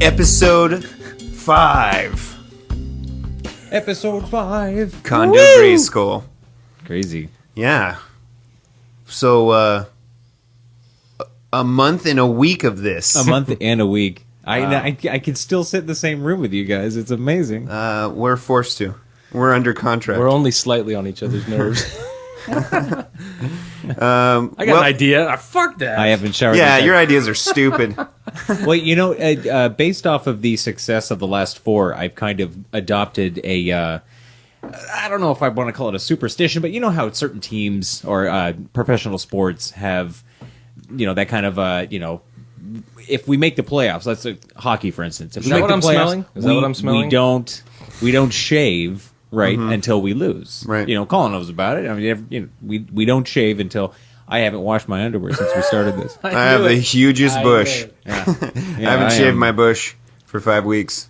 Episode 5. Episode 5. Condo Grayskull. Crazy. Yeah. So, a month and a week of this. A month and a week. I can still sit in the same room with you guys. It's amazing. We're forced to. We're under contract. We're only slightly on each other's nerves. I got an idea. Fuck that. I haven't showered. Yeah, your ideas are stupid. Well, you know, based off of the success of the last 4, I've kind of adopted a, I don't know if I want to call it a superstition, but you know how certain teams or professional sports have, you know, that kind of, you know, if we make the playoffs, let's say hockey, for instance. If Is that what I'm smelling? Is that what I'm smelling? We don't shave. Right, until we lose. Right. You know, Colin knows about it. I mean, you know, we don't shave until I haven't washed my underwear since we started this. I have the hugest bush. Yeah. I haven't shaved my bush for 5 weeks.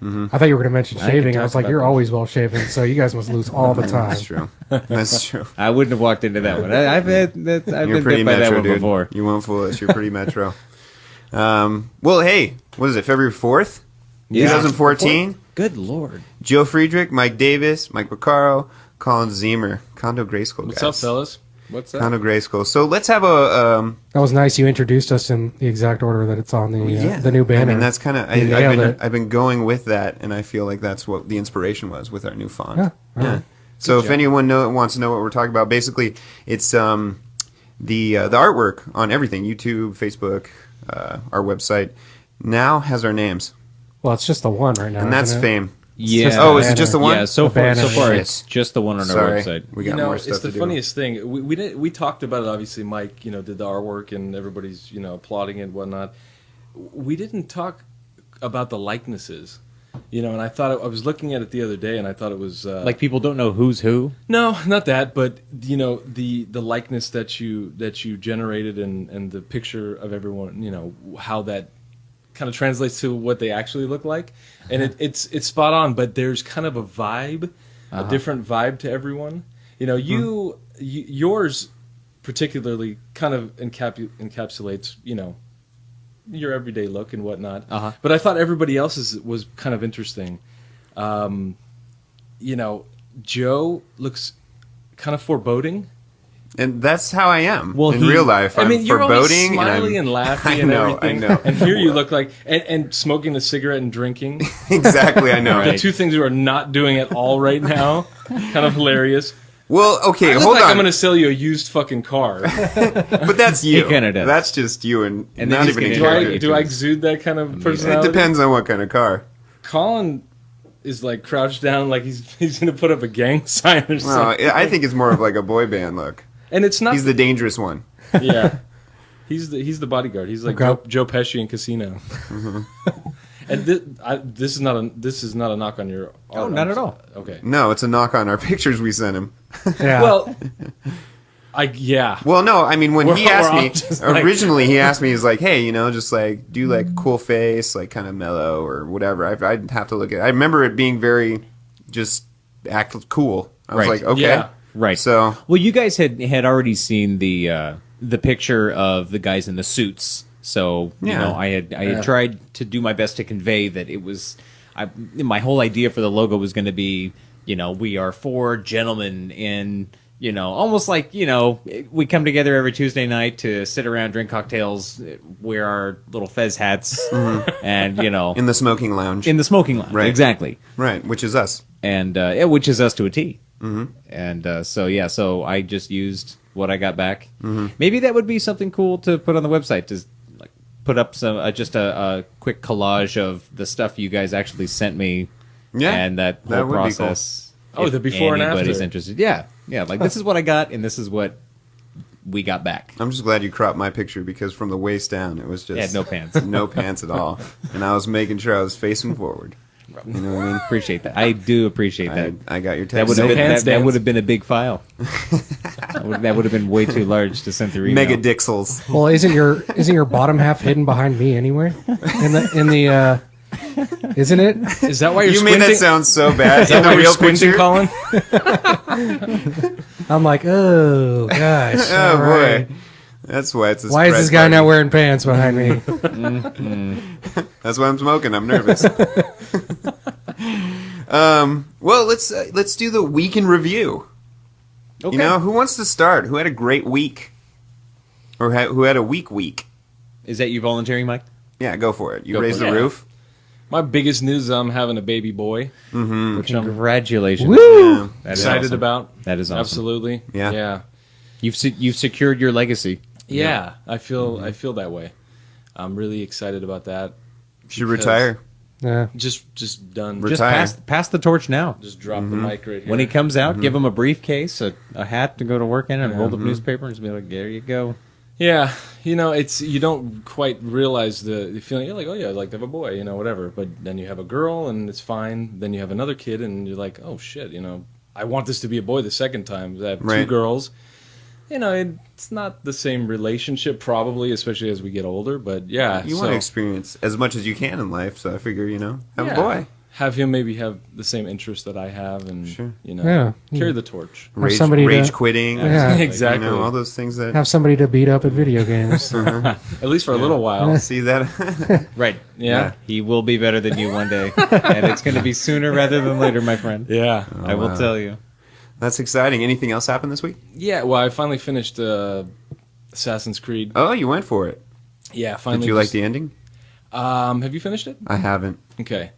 I thought you were going to mention shaving. I was like, you're always well shaven, so you guys must lose all the time. That's true. That's true. I wouldn't have walked into that one. I've You're been pretty bit by that metro, one dude. before. You won't fool us. You're pretty metro. Well, hey, what is it? February 4th, Yeah. 2014. Good Lord. Joe Friedrich, Mike Davis, Mike Beccaro, Colin Zemer, Condo Grayskull. What's guys. up, fellas? What's up? Condo Grayskull. So let's have a. That was nice. You introduced us in the exact order that it's on the new banner. I mean, that's kind of. nailed it. I've been going with that, and I feel like that's what the inspiration was with our new font. Yeah, right. So if anyone wants to know what we're talking about, basically it's the artwork on everything, YouTube, Facebook, our website now has our names, Well, it's just the one right now. and that's isn't it? fame. Yeah. just Oh, the is it just the one? Yeah, so The far banner. it's just the one on our Sorry, website. we got You know, more stuff it's the to do. funniest thing. We talked about it. Obviously, Mike, you know, did the artwork, and everybody's, you know, applauding it and whatnot. We didn't talk about the likenesses, you know. And I thought I was looking at it the other day, and I thought it was Like people don't know who's who. no, not that, but you know, the likeness that you generated and the picture of everyone, you know, how that kind of translates to what they actually look like, and it's spot on. But there's kind of a vibe, a different vibe to everyone. You know, yours particularly kind of encapsulates, you know, your everyday look and whatnot. But I thought everybody else's was kind of interesting. You know, Joe looks kind of foreboding. And that's how I am Well, in real life. I'm you're always foreboding smiling and and laughing I and know, everything. I know. And here you look like and smoking a cigarette and drinking. Exactly, I know. Right. The two things you are not doing at all right now. Kind of hilarious. Well, okay, I look hold like on. I'm going to sell you a used fucking car. But that's you. He kinda does. That's just you, and And not then he's even in gonna character. Do I exude that kind of personality? It depends on what kind of car. Colin is like crouched down, like he's going to put up a gang sign or Well, something. I think it's more of like a boy band look. And it's not. He's the dangerous one. Yeah, he's the bodyguard. He's like Okay. Joe Pesci in Casino. And this is not a knock on your. Oh, not at all. Okay. No, it's a knock on our pictures we sent him. Yeah. Well, Well, no, I mean, when he asked we're all me, just like- originally he asked me, he's like, hey, you know, just like, do like a cool face, like kind of mellow or whatever. I'd have to look at it. I remember it being very just act cool. I was Right. like, okay. Yeah. Right. So, Well, you guys had already seen the picture of the guys in the suits, so you Yeah. know I had tried to do my best to convey that it was. My whole idea for the logo was going to be, you know, we are 4 gentlemen in, you know, almost like, you know, we come together every Tuesday night to sit around, drink cocktails, wear our little fez hats, and you know, in the smoking lounge. in the smoking lounge, Right. exactly, Right, which is us. and which is us to a T. And so I just used what I got back. Maybe that would be something cool to put on the website, to like put up some just a quick collage of the stuff you guys actually sent me. Yeah, and that that whole would be cool. process. Oh, if the before and anybody's after. interested. Yeah, like this is what I got, and this is what we got back. I'm just glad you cropped my picture because from the waist down, it was just It had no pants. no pants at all, and I was making sure I was facing forward. You know what I mean? Appreciate that. I do appreciate that. I got your That text. would have No been pants that dance. would have been a big file. that would have been way too large to send through email. Mega Dixels. well, isn't your bottom half hidden behind me anyway? Isn't it? Is that why you're You squinting? made that sound so bad. Is that In the why you're real squinting, picture. Colin? I'm like, oh gosh. Oh all boy. right. That's why it's a Why is surprise this guy party. not wearing pants behind me? That's why I'm smoking. I'm nervous. Well, let's do the week in review. Okay. You know, who wants to start? Who had a great week? Or who had a week? Is that you volunteering, Mike? Yeah, go for it. You Go raise for the it. roof. My biggest news is I'm having a baby boy, which I'm Congratulations. Yeah. That is excited awesome. about. That is awesome. Absolutely. Yeah. Yeah. You've secured your legacy. Yeah. I feel that way. I'm really excited about that. Should because- retire. Yeah. Just done. Retire. Just pass the torch now. Just drop the mic right here. When he comes out, give him a briefcase, a hat to go to work in, and a rolled up newspaper, and just be like, "There you go." Yeah, it's you don't quite realize the feeling. You're like, oh yeah, I'd like to have a boy, whatever. But then you have a girl, and it's fine. Then you have another kid, and you're like, oh shit, I want this to be a boy the second time. I have two Right. girls. It's not the same relationship, probably, especially as we get older. But yeah, You want to experience as much as you can in life, so I figure, have a boy. Have him maybe have the same interests that I have, and Sure. Yeah. carry the torch. Rage, somebody rage to- quitting. Yeah. Exactly. All those things that... Have somebody to beat up at video games. At least for a little while. See that? Right. Yeah. He will be better than you one day, and it's going to be sooner rather than later, my friend. Yeah. I will wow. tell you. That's exciting. Anything else happen this week? Yeah. Well, I finally finished Assassin's Creed. Oh, you went for it. Yeah. Finally. Did you like the ending? Have you finished it? I haven't. Okay.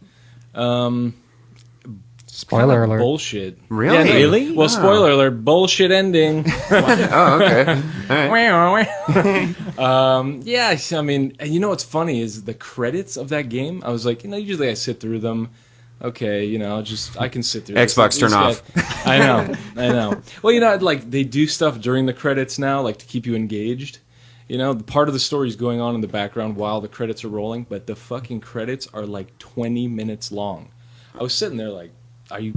Spoiler alert. Bullshit. Really? Yeah, no, Really? Well, spoiler alert. Bullshit ending. Oh, okay. All right. Yeah, I mean, and you know what's funny is the credits of that game. I was like, usually I sit through them. Okay, I can sit through this. Xbox, turn These off. guys- I know. Well, like they do stuff during the credits now, like to keep you engaged. The part of the story is going on in the background while the credits are rolling, but the fucking credits are like 20 minutes long. I was sitting there like, are you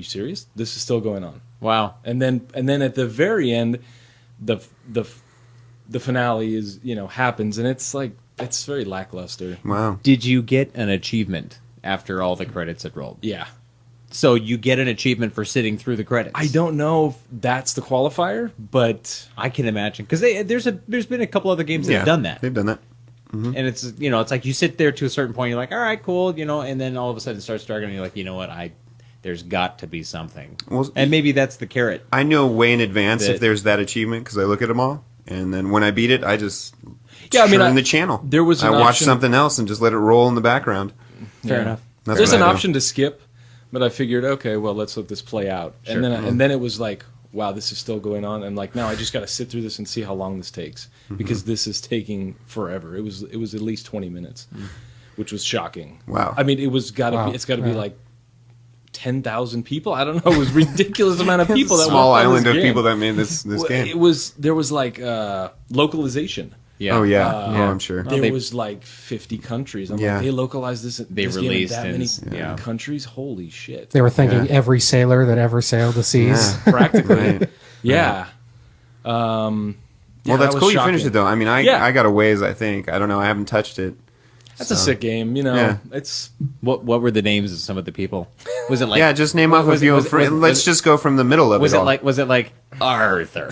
serious? This is still going on. Wow. And then at the very end, the finale is happens, and it's like it's very lackluster. Wow. Did you get an achievement after all the credits had rolled? Yeah, So you get an achievement for sitting through the credits. I don't know if that's the qualifier, but I can imagine because there's been a couple other games that have done that, They've done that. and it's it's like you sit there to a certain point, you're like, all right, cool, and then all of a sudden it starts struggling, and you're like, you know what, there's got to be something, Well, and maybe that's the carrot. I know way in advance That- if there's that achievement because I look at them all, and then when I beat it, I just Yeah, turn I mean, the channel. there was I an watch option- something else and just let it roll in the background. Fair enough. That's there's what an I do. option to skip. But I figured, okay, well, let's let this play out, Sure. and then it was like, wow, this is still going on, and like now I just got to sit through this and see how long this takes because this is taking forever. It was at least 20 minutes, which was shocking. Wow. I mean, it's got to Wow. be like 10,000 people. I don't know. It was a ridiculous amount of people. That Small worked on island this of game. people that made this Well, game. There was like localization. Yeah. Oh yeah. Yeah. Oh, I'm sure. There they- was like 50 countries. I'm Yeah. like, they localized this. They this game in released that in- many yeah. countries. Holy shit! They were thinking Yeah. every sailor that ever sailed the seas. Yeah. Practically, Right. yeah. Yeah, Well, that that's was cool. You shocking. finished it though. I mean, Yeah. I got a ways. I think. I don't know. I haven't touched it. That's a sick game. Yeah. It's What were the names of some of the people? Was it like Yeah, just name off a was it- few. was it- was- Let's just go from the middle of was it it all. like Arthur,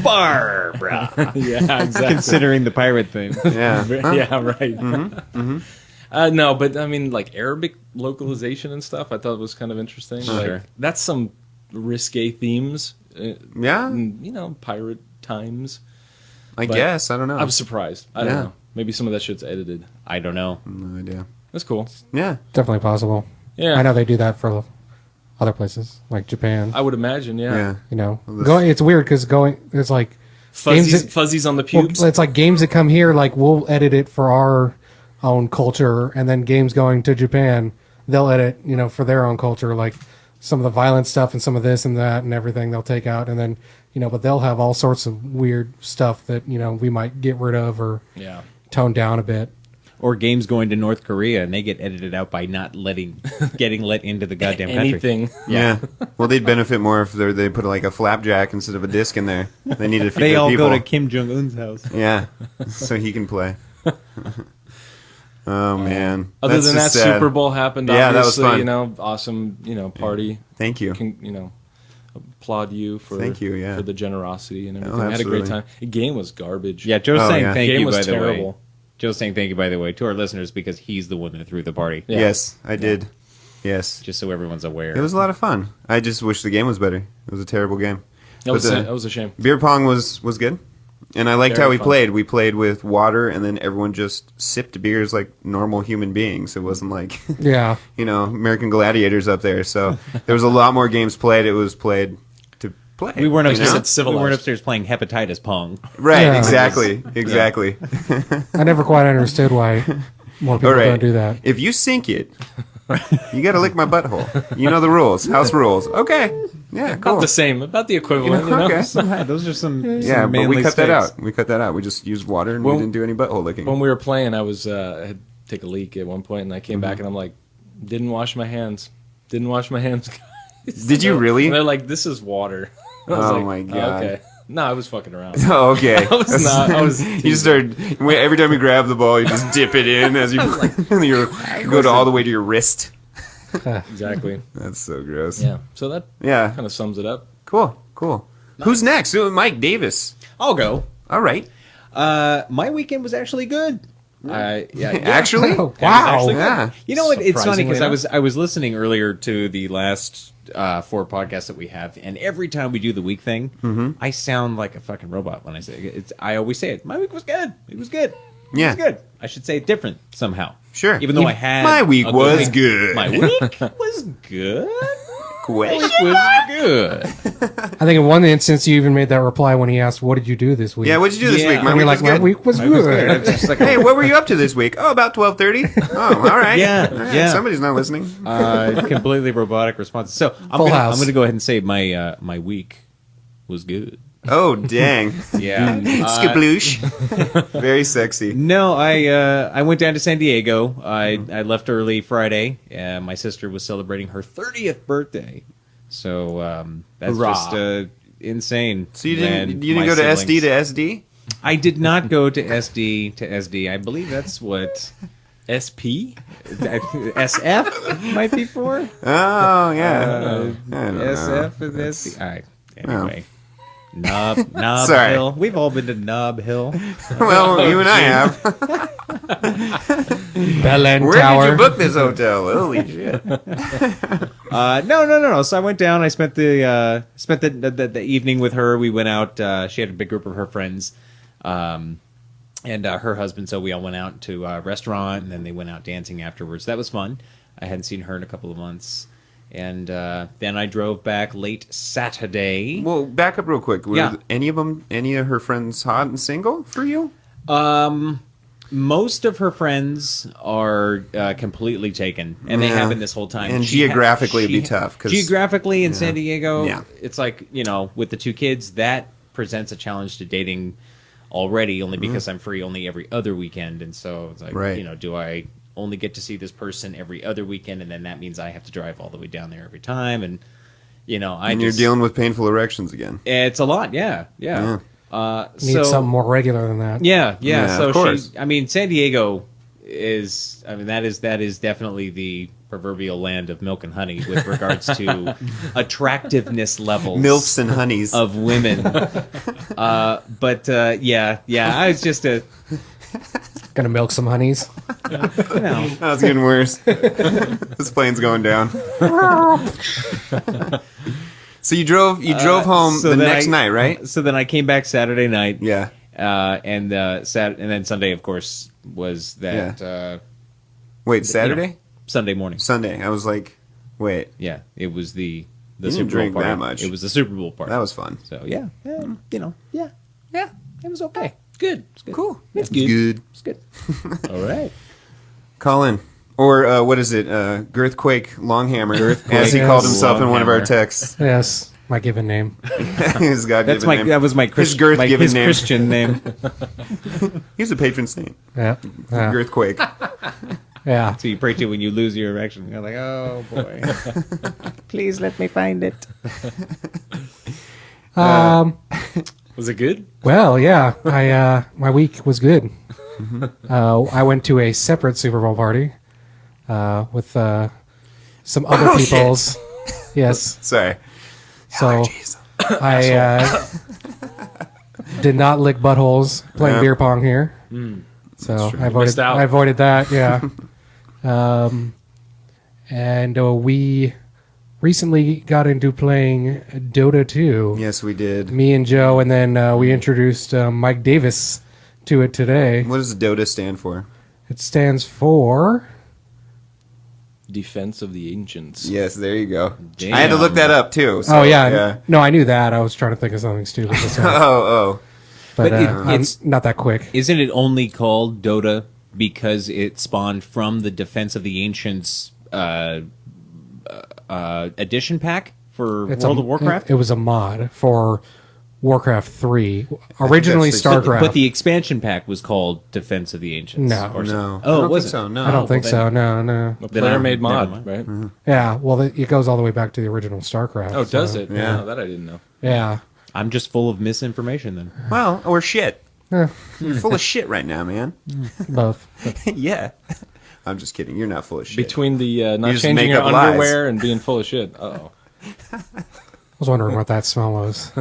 Barbara, yeah, exactly. considering the pirate thing? Yeah. Huh? Yeah, right. No, but I mean, like Arabic localization and stuff. I thought was kind of interesting. Sure. Like, that's some risque themes. Yeah. Pirate times. I but guess. I don't know. I was surprised. I don't Yeah. know. Maybe some of that shit's edited. I don't know. No idea. That's cool. Yeah. Definitely possible. Yeah, I know they do that for other places, like Japan. I would imagine. Yeah. It's weird because it's like Fuzzies, games that- fuzzies on the well, pubes. it's like games that come here, like we'll edit it for our own culture, and then games going to Japan, they'll edit, for their own culture, like some of the violent stuff and some of this and that and everything they'll take out, and then but they'll have all sorts of weird stuff that we might get rid of or Yeah. tone down a bit. Or games going to North Korea and they get edited out by not getting let into the goddamn country. Anything. Yeah. Well, they'd benefit more if they put like a flapjack instead of a disc in there. They need to feed They their all people. go to Kim Jong Un's house. Yeah. So he can play. Oh man. Other That's than that, just sad. Super Bowl happened. Yeah, that was Obviously, fun. awesome, party. Thank you. applaud you for Thank you, yeah. for the generosity and everything. Oh, I had a great absolutely. time. The game was garbage. Yeah, Joe's Oh, saying yeah. thank Game you, was by the way. terrible. Joe's saying thank you, by the way, to our listeners because he's the one that threw the party. Yeah. Yes, I did. Yes. Just so everyone's aware. It was a lot of fun. I just wish the game was better. It was a terrible game. That was, But, that was a shame. Beer pong was good. And I liked Very how we fun. played. We played with water, and then everyone just sipped beers like normal human beings. It wasn't like, Yeah. American Gladiators up there. So there was a lot more games played. It was played to play. We weren't you upstairs. know? It's civilized. We weren't upstairs playing hepatitis pong. Right, Yeah. exactly. I never quite understood why more people All right. don't do that. If you sink it, you got to lick my butthole. You know the rules. House rules. Okay. Yeah, About cool. the same, about the equivalent. You know? Okay. Those are some Yeah, but we manly cut that stakes. out. We cut that out. We just used water and Well, we didn't do any butthole licking. When we were playing, I was I had to take a leak at one point, and I came back and I'm like, didn't wash my hands. Didn't wash my hands. Guys. Did you really? And they're like, this is water. I was Oh like, my God. Okay. No, I was fucking around. Oh, okay. I was not. I was. You just started every time you grab the ball, you just dip it in as you you go to all the way to your wrist. Exactly. That's so gross. Yeah. So that Yeah. kind of sums it up. Cool. Who's next? Mike Davis. I'll go. All right. My weekend was actually good. Actually? Oh, It was wow. actually good. Yeah. You know what? It's funny Surprisingly because I was listening earlier to the last 4 podcasts that we have, and every time we do the week thing, I sound like a fucking robot when I say it. I always say it. My week was good. It was good. Yeah. It was good. I should say it different somehow. Sure. Even though I had My week a was week. good. My week was good. Quick. Was good. I think in one instance you even made that reply when he asked, "What did you do this week?" Yeah, what'd you do this Yeah. week? My and week you're was like, "My good. week was good." It's just like Hey, what were you up to this week? Oh, about 12:30. Oh, all right. Yeah, All right, yeah. Somebody's not listening. completely robotic response. So Full house. I'm gonna go ahead and say my week was good. Oh, dang. Yeah. Skabloosh. Very sexy. No, I went down to San Diego. I left early Friday. My sister was celebrating her 30th birthday, so that's Hoorah. just insane. So you when didn't my go to siblings- SD to SD? I did not go to SD to SD. I believe that's what SP. SF might be for. Oh, yeah. I don't know. SF and SD. All right. Anyway. Nob Sorry. Hill. We've all been to Nob Hill. Well, you and I have. Bell End Where Tower. did you book this hotel? Holy shit. No. So I went down. I spent the evening with her. We went out. She had a big group of her friends, and her husband. So we all went out to a restaurant, and then they went out dancing afterwards. That was fun. I hadn't seen her in a couple of months, and then I drove back late Saturday. Well, back up real quick. Were Yeah. any of her friends hot and single for you? Most of her friends are completely taken, and they Yeah. have been this whole time. And She geographically it'd be she tough, 'cause- geographically in San Diego, Yeah. it's like, with the 2 kids, that presents a challenge to dating already, only because I'm free only every other weekend, and so it's like, Right. do I only get to see this person every other weekend, and then that means I have to drive all the way down there every time, and And you're dealing with painful erections again. It's a lot, yeah. Need something more regular than that. Yeah. Yeah, So of course. San Diego is. That is definitely the proverbial land of milk and honey with regards to attractiveness levels. Milfs and honeys. of women. But I was just Gonna milk some honeys. That's getting worse. This plane's going down. So you drove home so the then next night, right? So then I came back Saturday night. Yeah. And then Sunday, of course, was that Wait, Saturday? Sunday morning. Sunday. I was like, wait, Yeah, it was the didn't Super Bowl drink party. that much. It was the Super Bowl party. that was fun. So yeah, it was okay. Good. It's good. Cool. It's It's good. good. It's good. All right. Colin. Or what is it? Girthquake Longhammer, as he yes. called himself in one of our Longhammer. texts. Yes, my given name. His God-given name. That was my His girth-given his name. Christian name. He's a patron saint. Yeah, yeah, Girthquake. yeah. So you pray to when you lose your erection. You're like, oh boy, please let me find it. Was it good? Well, yeah. My week was good. I went to a separate Super Bowl party with some other Oh, shit. people's. Yes. Sorry. So Allergies. I did not lick buttholes playing beer pong here. So true. I Missed out. avoided that. Yeah. And we recently got into playing Dota 2. Yes, we did. Me and Joe, and then we introduced Mike Davis to it today. What does Dota stand for? It stands for... Defense of the Ancients. Yes, there you go. Damn. I had to look that up too. So, oh, yeah. No, I knew that. I was trying to think of something stupid to say. Oh. But But I'm it's not that quick. Isn't it only called Dota because it spawned from the Defense of the Ancients edition pack for It's World of Warcraft? It was a mod for Warcraft 3. Originally that's the- StarCraft. But the expansion pack was called Defense of the Ancients. No. or something. No. Oh, I don't was think it? so. No. I don't think well, so. No. A Then player-made never mod, mind. right? Yeah, well, it goes all the way back to the original StarCraft. Oh, does so- it? Yeah. No, that I didn't know. Yeah. I'm just full of misinformation then. Well, or shit. Eh, You're full of shit right now, man. both. Yeah. I'm just kidding. You're not full of shit. Between the not just changing make your up lies. underwear and being full of shit. Uh-oh. I was wondering what that smell was.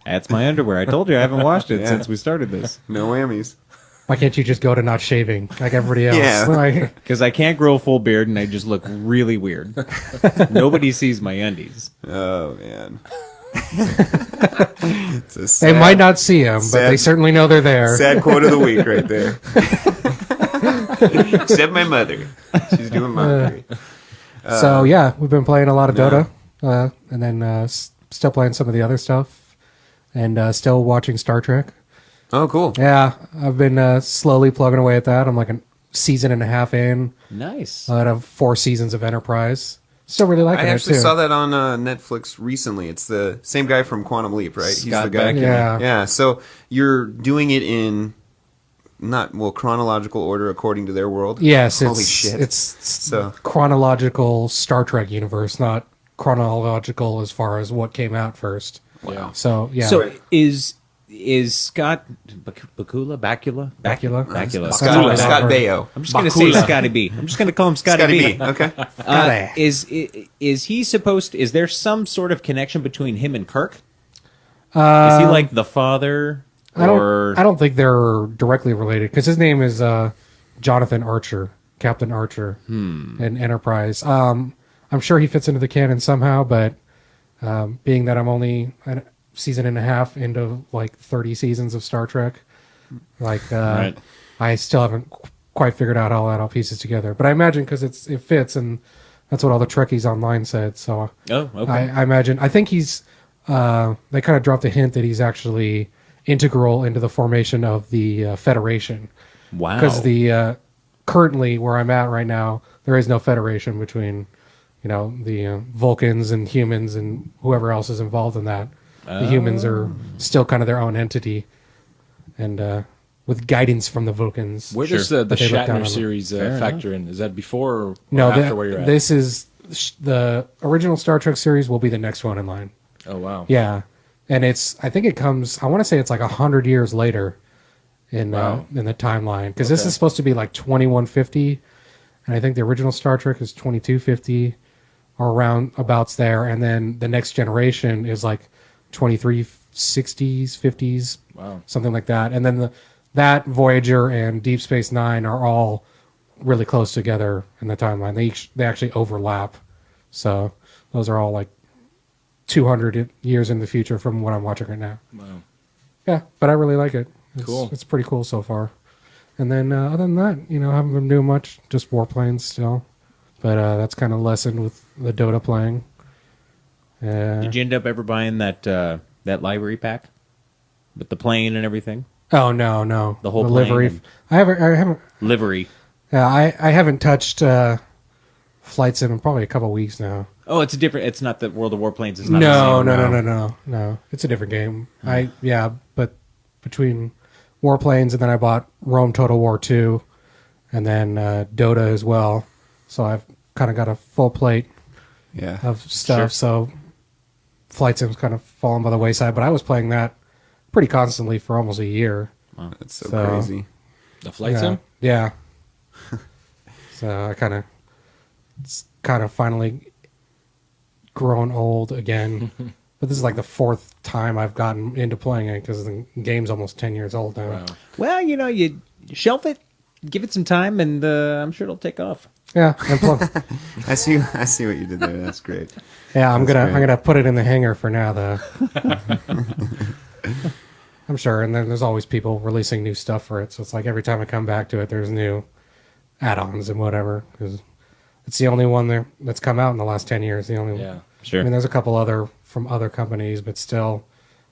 That's my underwear. I told you I haven't washed it Yeah. since we started this. No whammies. Why can't you just go to not shaving like everybody else? Yeah. Like, Because I can't grow a full beard and I just look really weird. Nobody sees my undies. Oh, man. It's a they sad, might not see them, but they sad- certainly know they're there. sad quote of the week right there. Except my mother. She's doing laundry. So yeah, we've been playing a lot of yeah. Dota, and then still playing some of the other stuff, and still watching Star Trek. Oh, cool. Yeah, I've been slowly plugging away at that. I'm like a season and a half in Nice. out of 4 seasons of Enterprise. Still really liking I it actually too. saw that on Netflix recently. It's the same guy from Quantum Leap, right? He's Scott the guy. Bakula. Yeah. Yeah. So you're doing it in chronological order according to their world. Yes, Holy it's shit. it's So chronological Star Trek universe, not chronological as far as what came out first. Wow. So yeah, So is Scott Bakula? Bakula. Scott Bakula. Baio. I'm just going to say Scotty B. I'm just going to call him Scotty, Scotty B. B. Okay. Is he supposed to, is there some sort of connection between him and Kirk? Is he like the father? I don't think they're directly related because his name is Jonathan Archer, Captain Archer in Enterprise. I'm sure he fits into the canon somehow, but being that I'm only a season and a half into like 30 seasons of Star Trek, like Right. I still haven't quite figured out how that all pieces together. But I imagine because it fits, and that's what all the Trekkies online said. So Oh, okay. I imagine. I think he's. They kind of dropped a hint that he's actually integral into the formation of the Federation. Wow. Because the currently where I'm at right now, there is no Federation between, the Vulcans and humans and whoever else is involved in that. The humans are still kind of their own entity, and with guidance from the Vulcans. Where does the But they look down on Shatner them. series factor in? Is that before or No, after where you're at? this is the original Star Trek series will be the next one in line. Oh, wow. Yeah, and I think it comes. I want to say it's like 100 years later in the timeline because this is supposed to be like 2150, and I think the original Star Trek is 2250, or around abouts there, and then the next generation is like 2360s, 50s, Wow. something like that, and then that Voyager and Deep Space Nine are all really close together in the timeline. They actually overlap, so those are all like 200 years in the future from what I'm watching right now. Wow. Yeah, but I really like it. Cool. It's pretty cool so far. And then other than that, I haven't been doing much. Just warplanes still. But that's kind of lessened with the Dota playing. Did you end up ever buying that library pack with the plane and everything? Oh no. The whole livery. plane I haven't. Livery. Yeah, I haven't touched Flight Sim in probably a couple weeks now. Oh, it's a different. It's not the World of Warplanes. It's not No. the same. It's a different game. But between Warplanes and then I bought Rome Total War 2 and then Dota as well. So I've kind of got a full plate Yeah. of stuff. Sure. So Flight Sim's kind of fallen by the wayside, but I was playing that pretty constantly for almost a year. That's so So- crazy. The flight yeah. sim? Yeah. So I kind of finally grown old again. But this is like the 4th time I've gotten into playing it because the game's almost 10 years old now. Wow. Well, you shelf it, give it some time, and I'm sure it'll take off. Yeah, and I see what you did there. That's great. yeah, I'm That's great. gonna put it in the hangar for now though. I'm sure, and then there's always people releasing new stuff for it. So it's like every time I come back to it, there's new add-ons and whatever. Because it's the only one there that's come out in the last 10 years. The only Yeah. Sure. I mean, there's a couple other from other companies, but still,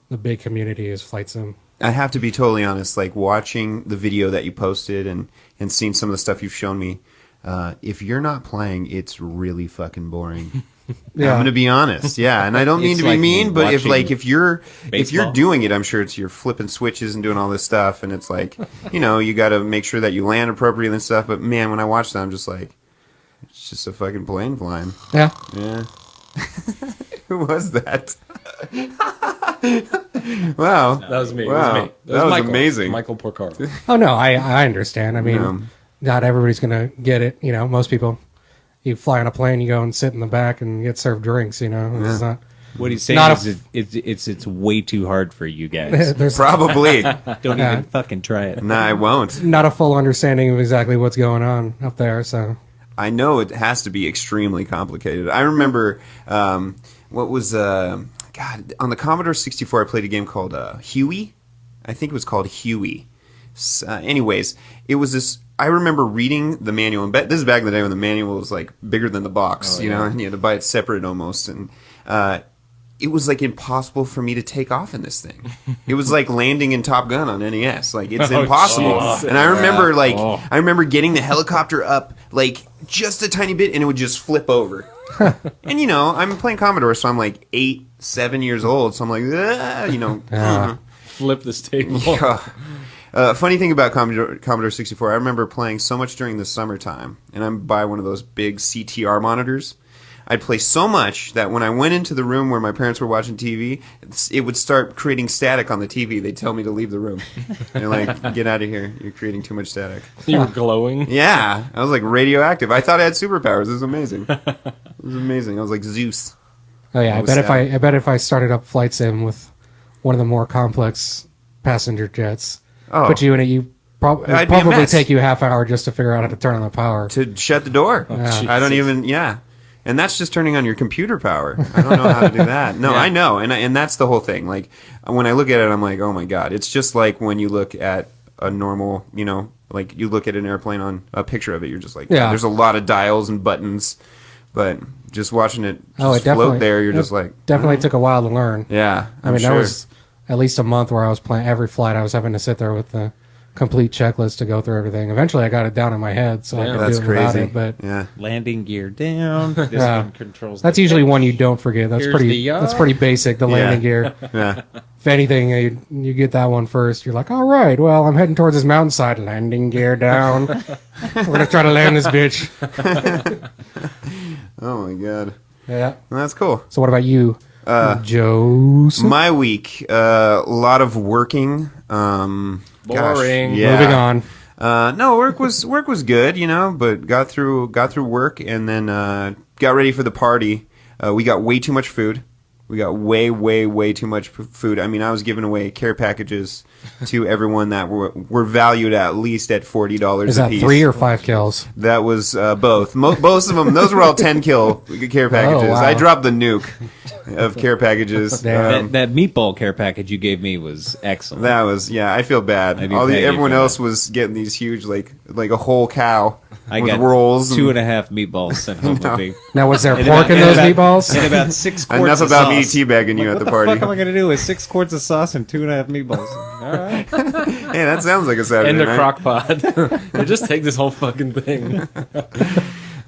the big community is Flight Sim. I have to be totally honest. Like watching the video that you posted and seeing some of the stuff you've shown me. If you're not playing, it's really fucking boring. Yeah. I'm gonna be honest. Yeah, and I don't mean It's to be like mean, but if watching you're baseball. doing it, I'm sure you're flipping switches and doing all this stuff, and it's like you got to make sure that you land appropriately and stuff. But man, when I watch that, I'm just like, it's just a fucking plane flying. Yeah. Yeah. Who was that? Wow. That was me. Wow. It was me. That was Michael. amazing. Michael Porcaro. Oh no, I understand. I mean, Yeah. not everybody's gonna get it. Most people, you fly on a plane, you go and sit in the back and get served drinks. It's not. What he's saying Not is it's way too hard for you guys. There's Probably. Don't Yeah. even fucking try it. Nah, I won't. not a full understanding of exactly what's going on up there. So I know it has to be extremely complicated. I remember what was God on the Commodore 64. I played a game called Huey. I think it was called Huey. Anyways, it was this. I remember reading the manual, and this is back in the day when the manual was like bigger than the box, and you had to buy it separate almost, and it was like impossible for me to take off in this thing. It was like landing in Top Gun on NES. Like it's impossible. Jesus. And I remember I remember getting the helicopter up like just a tiny bit and it would just flip over. And I'm playing Commodore, so I'm like 8, 7 years old. So I'm like, Flip this table. funny thing about Commodore 64, I remember playing so much during the summertime, and I'm by one of those big CTR monitors. I'd play so much that when I went into the room where my parents were watching TV, it would start creating static on the TV. They'd tell me to leave the room. They're like, get out of here. You're creating too much static. You were glowing. Yeah. I was like radioactive. I thought I had superpowers. It was amazing. It was amazing. I was like Zeus. oh yeah, I I was bet sad. if I if I started up Flight Sim with one of the more complex passenger jets, put you in it, it'd I'd be a probably mess. take you a half hour just to figure out how to turn on the power. To shut the door. Yeah. I don't even, And that's just turning on your computer power. I don't know how to do that. No, I know. And that's the whole thing. Like, when I look at it, I'm like, oh my God. It's just like when you look at a normal, like you look at an airplane on a picture of it, you're just like, Yeah. there's a lot of dials and buttons. But just watching it Oh, just it definitely float there, you're it just like, definitely took a while to learn. yeah. I mean, sure. that was at least a month where I was playing every flight. I was having to sit there with the complete checklist to go through everything. Eventually, I got it down in my head, so I could That's do it without crazy. it. But Yeah. Landing gear down. This Yeah. one controls. that's the usually pitch. one you don't forget. That's Here's pretty. the yaw. That's pretty basic. The landing gear. Yeah. If anything, you get that one first. You're like, all right, well, I'm heading towards this mountainside. Landing gear down. We're gonna try to land this bitch. Oh my God. Yeah. Well, that's cool. So what about you, Joseph? My week, a lot of working. Boring. Yeah. Moving on. No, work was good, but got through work and then got ready for the party. We got way too much food. We got way too much food. I mean, I was giving away care packages to everyone that were valued at least at $40 Is a that piece. 3 or 5 kills? That was both. Both of them. Those were all 10 kill care packages. wow. I dropped the nuke of care packages. Damn. That meatball care package you gave me was excellent. That was I feel bad. I do pay you Everyone for else that. was getting these huge like a whole cow I with got rolls. 2.5 meatballs sent home with me. Now, was there And pork in those about- meatballs? And about 6 quarts Enough of about me sauce. teabagging you at What the the party. fuck am I going to do with 6 quarts of sauce and 2.5 meatballs? All right. Hey, that sounds like a Saturday And the night. crock pot. Just take this whole fucking thing.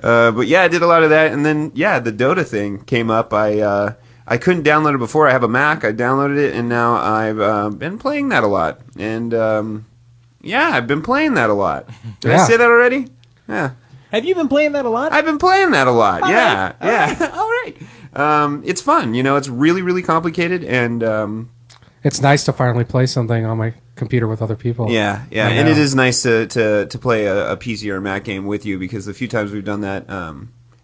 But yeah, I did a lot of that, and then the Dota thing came up. I couldn't download it before. I have a Mac. I downloaded it, and now I've been playing that a lot. And I've been playing that a lot. Did I Yeah. say that already? Yeah. Have you been playing that a lot? I've been playing that a lot. All Yeah. right. Yeah. All right. It's fun. It's really, really complicated, and It's nice to finally play something on my computer with other people. yeah, I and it know. is nice to play a PC or a Mac game with you because the few times we've done that,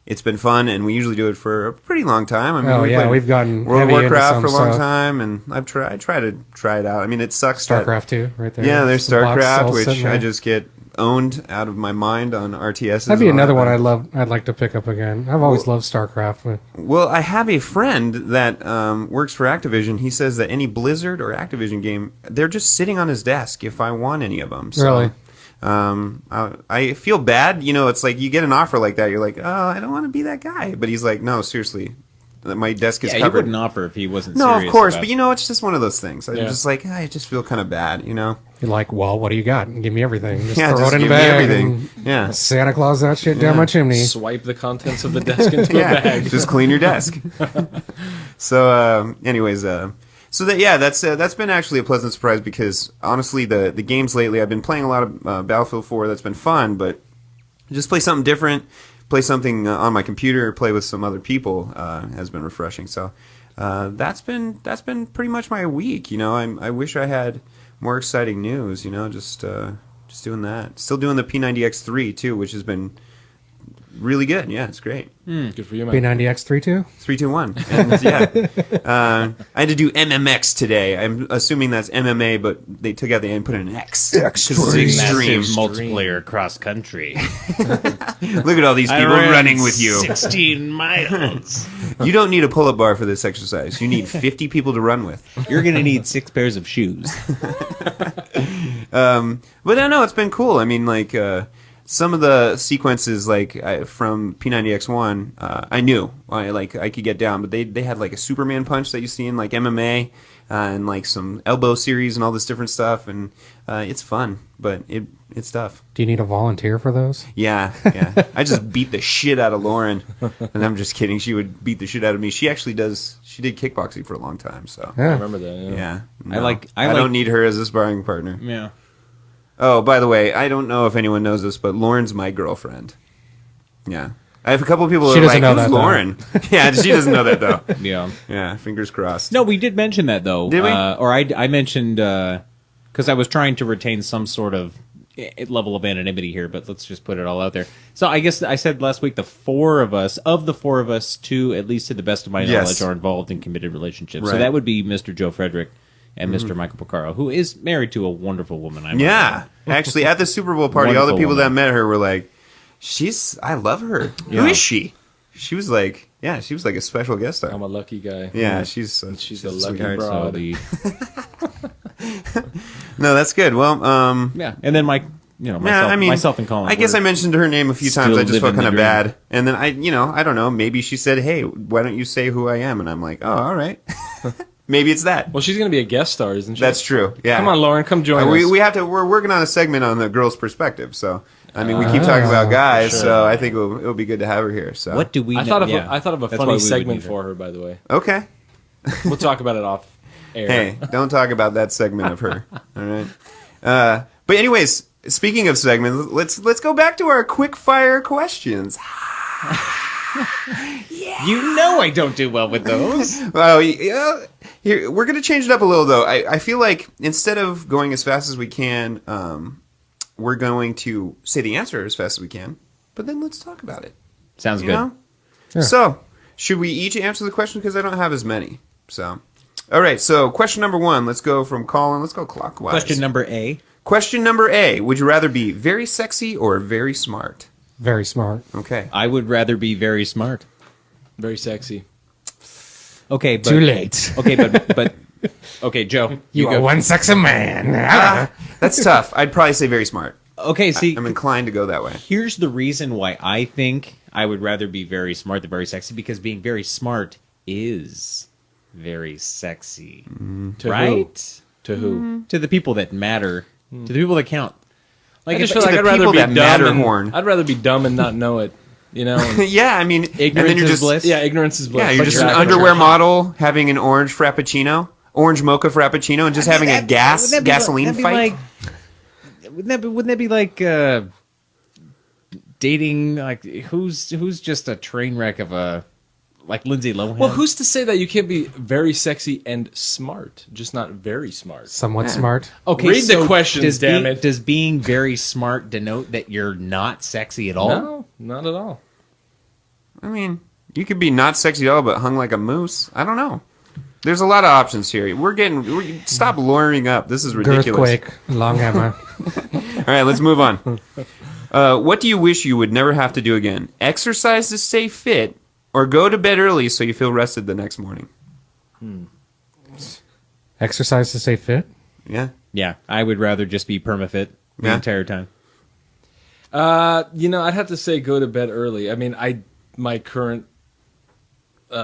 it's been fun, and we usually do it for a pretty long time. I mean, Oh, we've gotten World of heavy into Warcraft some for a long stuff. time, and I try to try it out. I mean, it sucks. that- StarCraft 2, right there. Yeah, there's The box StarCraft, all which sitting I there. just get owned out of my mind on RTSs. That'd be and all another that. one I'd like to pick up again. I've always loved StarCraft. But Well, I have a friend that works for Activision. He says that any Blizzard or Activision game, they're just sitting on his desk if I want any of them. So, Really? I feel bad. You know, it's like you get an offer like that. You're like, oh, I don't want to be that guy. But he's like, no, seriously, my desk is Yeah, you covered. wouldn't offer if he wasn't No, serious of course. about But, you know, it's just one of those things. I'm Yeah. just like, I just feel kind of bad, you know? you're like, well, what do you got? Give me everything. Just Yeah, throw just it in give a me bag. everything. and Yeah. Santa Claus that shit down my chimney. Swipe the contents of the desk into a Yeah, bag. just clean your desk. So, that's been actually a pleasant surprise because honestly, the games lately, I've been playing a lot of Battlefield 4. That's been fun, but just play something different, play something on my computer, play with some other people has been refreshing. So that's been pretty much my week. You know, I wish I had more exciting news. You know, just doing that. Still doing the P90X3 too, which has been really good. Yeah, it's great. Good for you, man. B90X32? 3, 2, 1. And I had to do MMX today. I'm assuming that's MMA, but they took out the A and put in an X. Extreme. Massive multiplayer cross country. Look at all these people running with you. 16 miles. You don't need a pull-up bar for this exercise. You need 50 people to run with. You're gonna need 6 pairs of shoes. But no, it's been cool. I mean, like some of the sequences, like from P90X1, I knew I could get down, but they had like a Superman punch that you see in like MMA and like some elbow series and all this different stuff, and it's fun, but it's tough. Do you need a volunteer for those? Yeah. I just beat the shit out of Lauren, and I'm just kidding. She would beat the shit out of me. She actually does. She did kickboxing for a long time, so I Yeah. remember that. Yeah. yeah. I like- I don't need her as a sparring partner. Yeah. Oh, by the way, I don't know if anyone knows this, but Lauren's my girlfriend. Yeah. I have a couple of people She that are doesn't like, know who's that, though." Lauren? Yeah, she doesn't know that, though. Yeah. Yeah, fingers crossed. No, we did mention that though. Did we? Or I mentioned because I was trying to retain some sort of level of anonymity here, but let's just put it all out there. So I guess I said last week the four of us, two, at least to the best of my Yes. knowledge, are involved in committed relationships. So Right. that would be Mr. Joe Frederick and Mr. Michael Porcaro, who is married to a wonderful woman. Yeah. Actually, at the Super Bowl party, all the Wonderful people that woman. met her were like, I love her. Who Yeah. is she? She was like a special guest star. I'm a lucky guy. Yeah, she's a a lucky sweetheart. broad. So the No, that's good. Well, yeah, and then myself and Colin. I guess I mentioned her name a few times. still I just felt living kind the of dream. bad. And then I don't know, maybe she said, hey, why don't you say who I am? And I'm like, oh, all right. Maybe it's that. Well, she's going to be a guest star, isn't she? That's true. Yeah. Come on, Lauren, come join us. We're working on a segment on the girl's perspective. So, I mean, we keep talking about guys, sure. so I think it'll be good to have her here. So, What do we? I thought of yeah. I thought of a That's why funny we would segment need her. for her, by the way. Okay. We'll talk about it off air. Hey, don't talk about that segment of her. All right. But anyways, speaking of segments, let's go back to our quick fire questions. You know I don't do well with those. Well, yeah, here we're going to change it up a little, though. I feel like instead of going as fast as we can, we're going to say the answer as fast as we can, but then let's talk about it. Sounds You good. know? So, should we each answer the question? Because I don't have as many. So, all right. So, question number 1. Let's go from Colin. Let's go clockwise. Question number A. Question number A. Would you rather be very sexy or very smart? Very smart. Okay. I would rather be very smart. Very sexy. Okay, but Too late. Okay, but okay, Joe, You are go. one sexy man. That's tough. I'd probably say very smart. Okay, see, I'm inclined to go that way. here's the reason why I think I would rather be very smart than very sexy, because being very smart is very sexy, To right? Who? To who? To the people that matter, to the people that count. I Like, just if- feel like the I'd rather people be that dumb Matterhorn. and I'd rather be dumb and not know it. You know, and Yeah, I mean, and Ignorance then you're is just bliss. yeah, ignorance is bliss. yeah, you're just an Exactly. underwear model having an orange frappuccino, orange mocha frappuccino, and just having a gasoline fight. Wouldn't that be like dating? Like who's just a train wreck of a like Lindsay Lohan? Well, who's to say that you can't be very sexy and smart, just not very smart? Somewhat smart. Okay, Read the so questions, does damn being, it. Does being very smart denote that you're not sexy at all? No, not at all. I mean, you could be not sexy at all, but hung like a moose. I don't know. There's a lot of options here. Stop lawyering up. This is ridiculous. Girthquake, Longhammer. All right, let's move on. What do you wish you would never have to do again? Exercise to stay fit, or go to bed early so you feel rested the next morning? Exercise to stay fit? Yeah. Yeah, I would rather just be permafit the Yeah. entire time. I'd have to say go to bed early. I mean, my current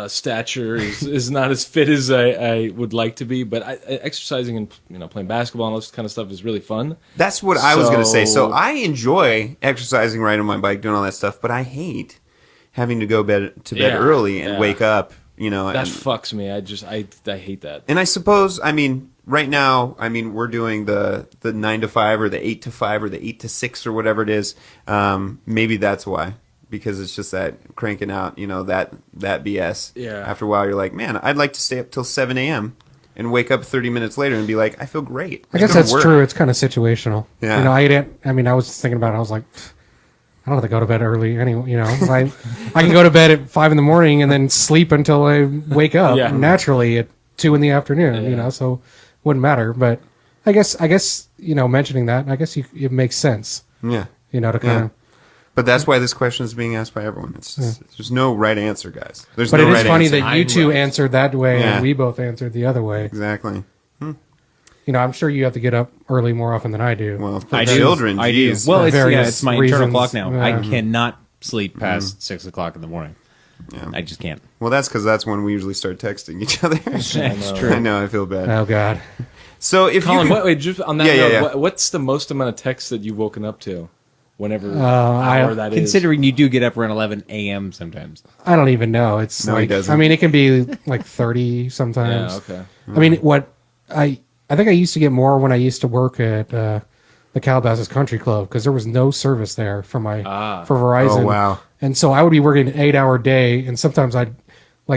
stature is not as fit as I would like to be, but exercising and playing basketball and all this kind of stuff is really fun. That's what I was going to say. So So- I enjoy exercising, riding my bike, doing all that stuff, but I hate having to go to bed early and wake up, That fucks me. I hate that. And I suppose, right now, we're doing the 9 to 5 or the 8 to 5 or the 8 to 6 or whatever it is. Maybe that's why, because it's just that cranking out, that BS. Yeah. After a while, you're like, man, I'd like to stay up till 7 a.m. and wake up 30 minutes later and be like, I feel great. I guess that's true. It's kind of situational. Yeah. I was thinking about it. I was like, I don't have to go to bed early anyway. I can go to bed at 5 a.m. and then sleep until I wake up naturally at 2 p.m. So wouldn't matter. But I guess mentioning that, I guess it makes sense. Yeah. To kind of. But that's why this question is being asked by everyone. There's no right answer, guys. There's But no it is right funny answer. that you two right. answered that way Yeah. and we both answered the other way. Exactly. I'm sure you have to get up early more often than I do. Well, for I do. children, I do. geez. Well, various it's my internal reasons. clock now. I Yeah. cannot sleep past 6 o'clock in the morning. Yeah. I just can't. Well, that's because that's when we usually start texting each other. That's true. I know. I feel bad. Oh God. So if Colin, you could, wait, just on that Yeah, note, yeah, yeah. what's the most amount of texts that you've woken up to? Whenever I- hour that is. Considering you do get up around 11 a.m. sometimes. I don't even know. It's No, he like doesn't. it can be like 30 sometimes. Yeah, okay. I think I used to get more when I used to work at the Calabasas Country Club because there was no service there for Verizon. Oh, wow. And so I would be working an 8-hour day, and sometimes I'd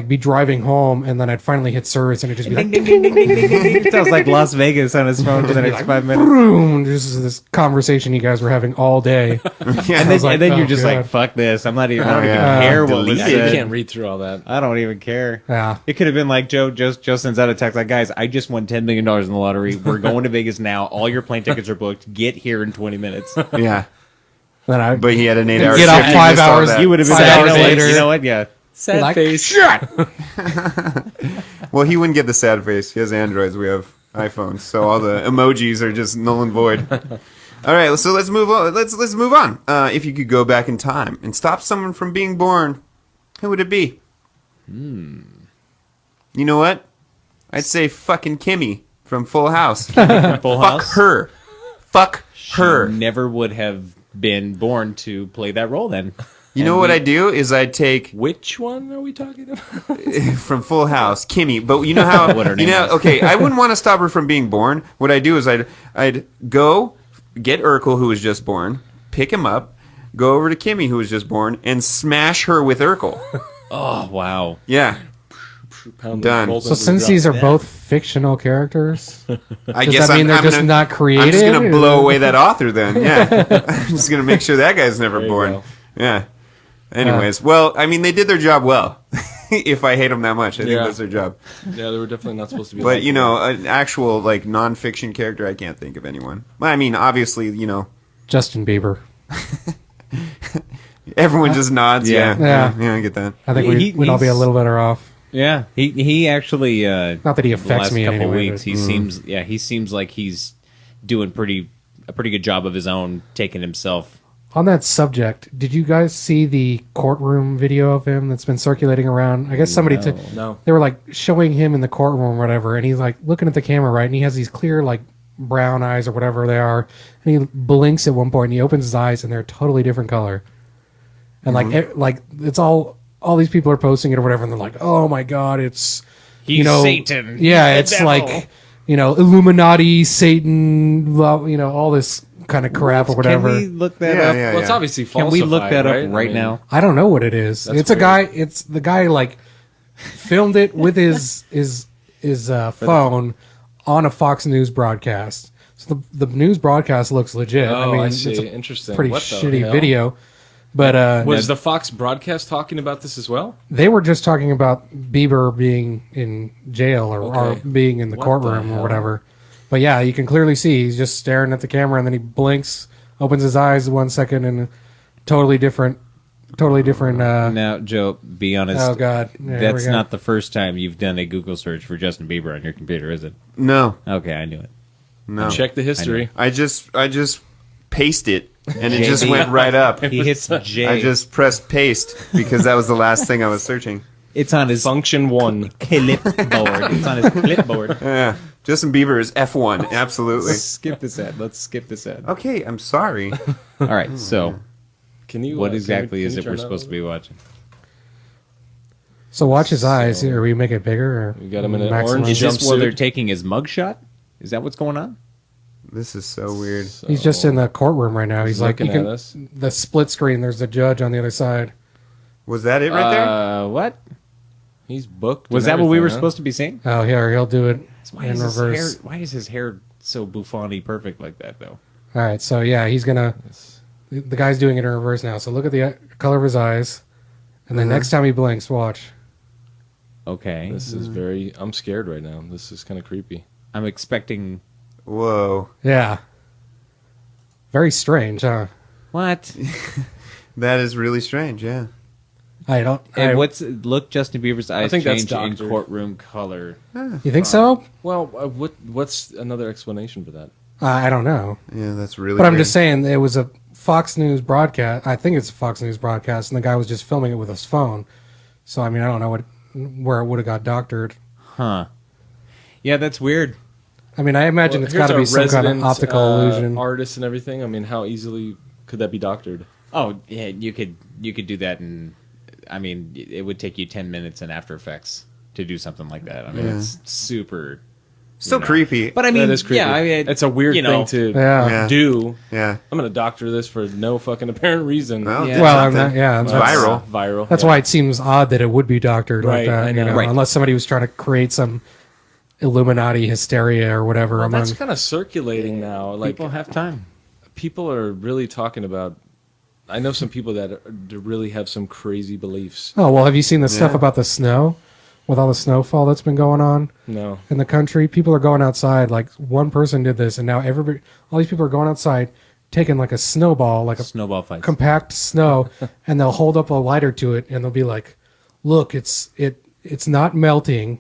be driving home, and then I'd finally hit service, and it'd just be like, Ding, ding, ding, ding, ding, ding, ding. It sounds like Las Vegas on his phone for the next 5 minutes. boom, just this conversation you guys were having all day. yeah, And then, like, and then oh, you're just God. like, fuck this. I don't even yeah. care what Delete was it. You said. can't read through all that. I don't even care. Yeah. It could have been like Joe sends out a text like, guys, I just won $10 million in the lottery. We're going to Vegas now. All your plane tickets are booked. Get here in 20 minutes. yeah. Then I But he had an 8-hour Get shift. off 5 missed all hours. that. You would have been 5 sad, hours like, later. You know what? Yeah. Sad like, face. shut. Well, he wouldn't get the sad face. He has Androids. We have iPhones, so all the emojis are just null and void. All right, so let's move on. Let's move on. If you could go back in time and stop someone from being born, who would it be? You know what? I'd say fucking Kimmy from Full House. Full Fuck House. her. Fuck her. Never would have been born to play that role then. You know what I'd do is I'd take Which one are we talking about? from Full House, Kimmy. But you know how What her name was. okay, I wouldn't want to stop her from being born. What I do is I'd go get Urkel, who was just born, pick him up, go over to Kimmy, who was just born, and smash her with Urkel. Oh, wow. Yeah, Pound Done. the bolt So into the since ground. these are both fictional characters, I does guess that mean they're just not I'm created? just gonna blow away that author then. Yeah, I'm just gonna make sure that guy's never There you born. go. Yeah. Anyways, well, I mean, they did their job well. If I hate them that much, I think Yeah. that's their job. Yeah, they were definitely not supposed to be. But like you know, an actual like non-fiction character, I can't think of anyone. Well, I mean, obviously, Justin Bieber. everyone just nods. Yeah. Yeah, I get that. I think we'd all be a he's- little better off. Yeah, he actually Not that he the affects last me in couple any way, weeks but- he seems like he's doing a pretty good job of his own, taking himself. On that subject, did you guys see the courtroom video of him that's been circulating around? I guess somebody No. they were like showing him in the courtroom or whatever, and he's like looking at the camera, right? And he has these clear like brown eyes or whatever they are, and he blinks at one point, and he opens his eyes, and they're a totally different color. And like it's all these people are posting it or whatever, and they're like, oh my god, it's He's Satan. Yeah, He's the it's devil. like Illuminati, Satan, all this kind of crap or whatever. Can we look that Yeah, up? yeah. Well, it's obviously Can falsified. we look that up right? right I mean, now? I don't know what it is. That's It's a weird. guy. It's the guy like filmed it with his phone on a Fox News broadcast. So the news broadcast looks legit. Oh, I see. It's a Interesting. pretty What the shitty hell? video. But Was the Fox broadcast talking about this as well? they were just talking about Bieber being in jail or Okay. being in the What courtroom the or hell? whatever. But yeah, you can clearly see he's just staring at the camera, and then he blinks, opens his eyes 1 second, and totally different. Now, Joe, be honest. Oh God, yeah, here we That's go. not the first time you've done a Google search for Justin Bieber on your computer, is it? No, Okay, I knew it. no. Check the history. I just paste it, and it just JB. went right up. He hits J. I just pressed paste because that was the last thing I was searching. It's on his Function 1. clipboard. It's on his clipboard. Yeah, Justin Bieber is F1, absolutely. Skip this ad. Let's skip this ad. Okay, I'm sorry. All right, so Can you? what can exactly you is it turn we're that supposed to a be watching? So watch his eyes here. We make it bigger. Or We got him in an maximize? orange Is this where jumpsuit. they're taking his mugshot? Is that what's going on? This is so weird. So- He's just in the courtroom right now. He's like, you looking can at us. the split screen. There's the judge on the other side. Was that it right there? What? He's booked. Was and that what we were everything, huh? supposed to be seeing? Oh, here he'll do it Why in is his hair? reverse. Why is his hair so bouffony perfect like that, though? All right, so yeah, he's gonna. The guy's doing it in reverse now. So look at the color of his eyes, and then next time he blinks, watch. Okay, This is very. I'm scared right now. This is kind of creepy. I'm expecting Whoa. Yeah. Very strange, huh? what? That is really strange, yeah. I don't. And look Justin Bieber's eyes think that's change in doctored. courtroom color. You think so? Well, what's another explanation for that? I don't know. Yeah, that's really But I'm weird. just saying, it was a Fox News broadcast. I think it's a Fox News broadcast, and the guy was just filming it with his phone. So I mean, I don't know where it would have got doctored. Huh. Yeah, that's weird. I mean, I imagine it's got to be some kind of optical illusion. Artist and everything. I mean, how easily could that be doctored? Oh, yeah, you could do that, and I mean, it would take you 10 minutes in After Effects to do something like that. I mean, Yeah. it's super. Still creepy. But I mean, That is creepy. yeah, I mean, it's a weird thing to Yeah. Yeah. do. Yeah. I'm gonna doctor this for no fucking apparent reason. Well, Yeah. did Well, I'm something. not, yeah, It's that's- viral. Viral. That's yeah. why it seems odd that it would be doctored Right, like that. I You know. know, Right. unless somebody was trying to create some Illuminati hysteria or whatever. Well, among, that's kind of circulating now. Like people have time. people are really talking about. I know some people that really have some crazy beliefs. oh well, have you seen the stuff Yeah. about the snow? With all the snowfall that's been going on No. in the country, people are going outside. Like one person did this, and now all these people are going outside, taking like a snowball, like a Snowball fights. compact snow, and they'll hold up a lighter to it, and they'll be like, "Look, it's not melting,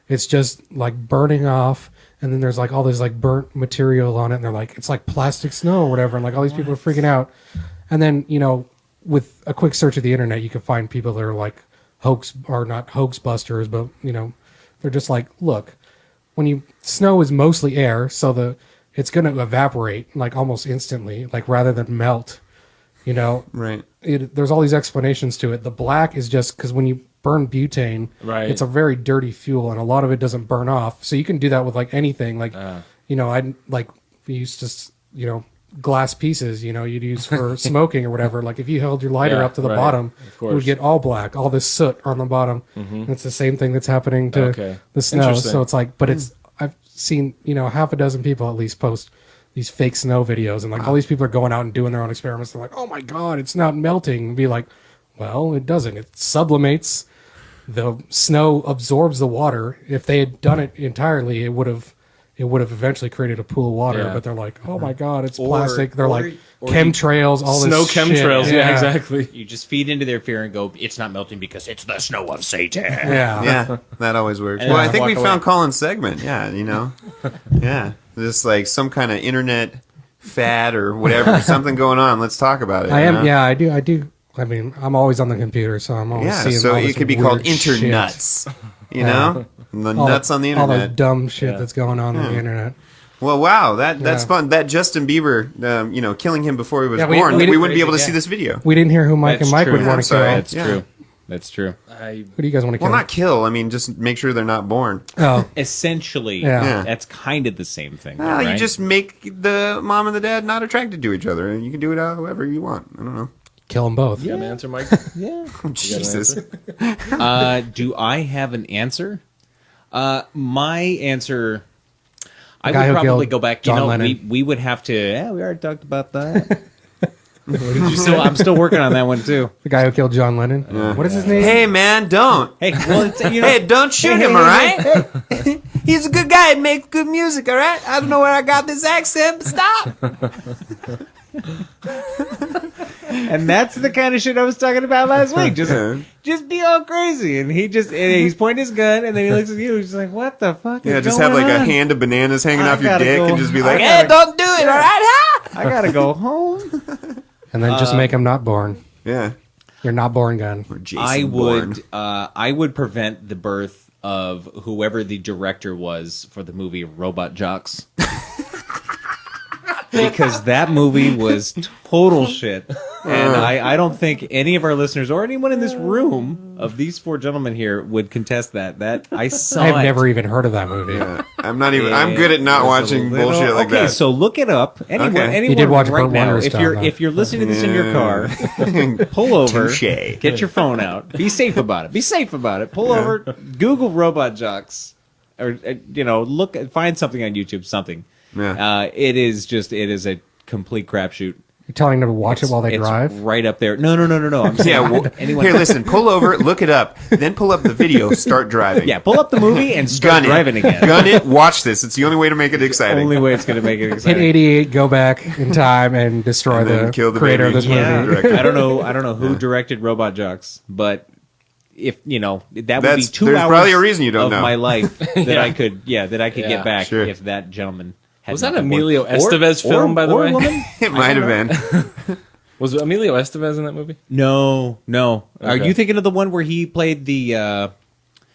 it's just like burning off." And then there's like all this like burnt material on it, and they're like, "It's like plastic snow or whatever." And like all these people are freaking out. And then with a quick search of the internet, you can find people that are like hoax or not hoax busters, but they're just like, look, snow is mostly air, so it's going to evaporate like almost instantly, like rather than melt. Right. There's all these explanations to it. The black is just because when you burn butane, Right. it's a very dirty fuel, and a lot of it doesn't burn off. So you can do that with like anything. Like, we used to, glass pieces, you'd use for smoking or whatever. Like if you held your lighter Yeah, up to the right. bottom, Of it course. would get all black, all this soot on the bottom. And it's the same thing that's happening to Okay. the snow. Interesting. So it's like, but I've seen, half a dozen people at least post these fake snow videos, and like all these people are going out and doing their own experiments. They're like, oh my God, it's not melting. And be like, well, it doesn't. It sublimates. The snow absorbs the water. If they had done it entirely, it would have eventually created a pool of water. Yeah. But they're like, oh my God, it's Or- plastic. They're or- like or chemtrails, all this Snow shit. chemtrails. Yeah, exactly. You just feed into their fear and go, it's not melting because it's the snow of Satan. Yeah. Yeah, that always works. And Well, I then think we walk found away. Colin's segment. Yeah, yeah, just like some kind of internet fad or whatever, something going on. Let's talk about it. I am. you know? Yeah, I do. I mean, I'm always on the computer, so I'm always Yeah, seeing. so all it this could be weird called shit. internuts. You know, the All nuts on the all the internet. dumb shit Yeah. that's going on the internet. Well, wow, that's Yeah. fun. That Justin Bieber, killing him before he was Yeah, we- born, we we, didn't- wouldn't be able to yeah. see this video. We didn't hear who Mike That's and Mike true. would Yeah, want I'm to sorry. kill. That's Yeah. true. That's true. Who do you guys want to kill? Well, not kill. I mean, just make sure they're not born. Oh, Essentially, Yeah. that's kind of the same thing. Well, right? you just make the mom and the dad not attracted to each other, and you can do it however you want. I don't know. kill them both. You got an answer, Mike? yeah. Jesus. Do I have an answer? My answer, I guy would who probably killed go back. John Lennon. We would have to. Yeah, we already talked about that. I'm still working on that one too. The guy who killed John Lennon. What is his name? Hey, man, don't. Hey, well, it's, Hey, don't shoot him, all right? He's a good guy and makes good music, all right? I don't know where I got this accent, but stop. and that's the kind of shit I was talking about last week. Just be all crazy, and he's pointing his gun, and then he looks at you. He's like, "What the fuck?" Yeah, is just going have like a on? hand of bananas hanging I off your gotta dick go. and just be like, I "Hey, gotta- don't do it, all right, huh?" I gotta go home. And then just make him not born. Yeah. You're not born gun. Or Jason I Bourne. would I would prevent the birth of whoever the director was for the movie Robot Jocks. Because that movie was total shit. And I don't think any of our listeners or anyone in this room of these four gentlemen here would contest that. I saw I've it. never even heard of that movie. Yeah. I'm not even. I'm good at not It was a watching little- bullshit like okay, that. so look it up. Anyone Okay. You did watch right Burt now, Wonderstone, though. if you're listening to this in your Yeah. car, pull over, Touche. get your phone out, be safe about it. Pull over, Google Robot Jocks, or find something on YouTube, something. Yeah. It is a complete crapshoot. You're telling them to watch it while they It's drive? right up there. No. I'm saying, Yeah, well, anyone. here, listen. Pull over, look it up, then pull up the video, start driving. Yeah, pull up the movie and start Gun driving it. again. Gun it. Watch this. It's the only way to make it exciting. Only way it's going to make it Hit exciting. 88, go back in time, and destroy And then the kill the creator baby. of this Yeah. movie. Director. I don't know who directed Robot Jocks, but if that would be That's- 2 there's hours probably a reason you don't of know. my life that I could Yeah, get back sure. if that gentleman had Was not that been born. Emilio Estevez film, by the way? Woman? It might have been. Was Emilio Estevez in that movie? No. Are Okay. you thinking of the one where he played the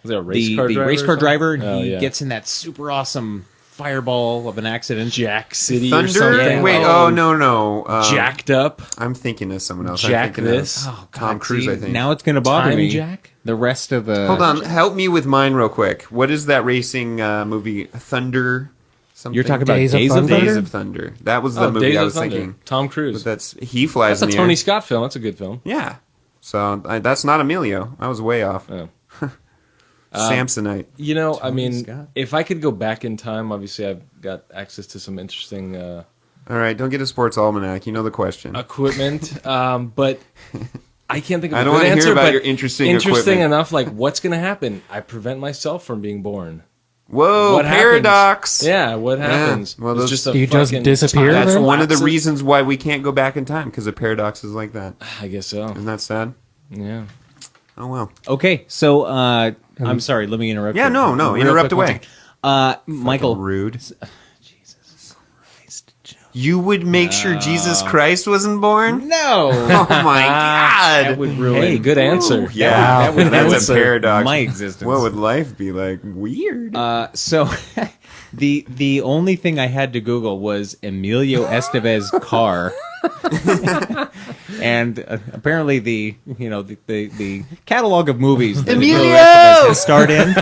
Was it a race the car driver? race or car something? driver? And Oh, he yeah. gets in that super awesome fireball of an accident. Jack City or Thunder. something. Wait. Oh no. Jacked up. I'm thinking of someone else. Jack I'm thinking this. Of Oh, Tom God, Cruise. see, I think. now it's going to bother Time me. Jack? The rest of the Hold on. Help me with mine real quick. What is that racing movie? Thunder. Something? You're talking about Days Days of of Thunder? Thunder? Days of Thunder. That was the movie Days I of was Thunder. thinking. Tom But Cruise. he flies That's a in the Tony air. Scott film. That's a good film. Yeah. So that's not Emilio. I was way off. Oh. Samsonite. You know, I mean, Scott. if I could go back in time, obviously I've got access to some interesting All right. Don't get a sports almanac. You know the question. equipment, but I can't think of I a don't good wanna hear answer. about but your interesting equipment. enough. Like, what's going to happen? I prevent myself from being born. Whoa, What happens? paradox. Yeah, what happens? well, It's those- just a Do you just fucking disappear time That's then? one of the lapses. reasons why we can't go back in time, because of paradoxes like that. I guess so. Isn't that sad? Yeah. Oh, well. Okay, so I'm sorry. Let me interrupt. Yeah, you. no. Real Interrupt quick, one away. second. Michael, Rude. Jesus Christ, Joe. You would make sure Jesus Christ wasn't born? No, Oh, my God. that would ruin. Hey, good answer. Yeah, Wow. That would that's answer a paradox. my existence. What would life be like? Weird. So the only thing I had to Google was Emilio Estevez car, and apparently the catalog of movies that Emilio Estevez has starred in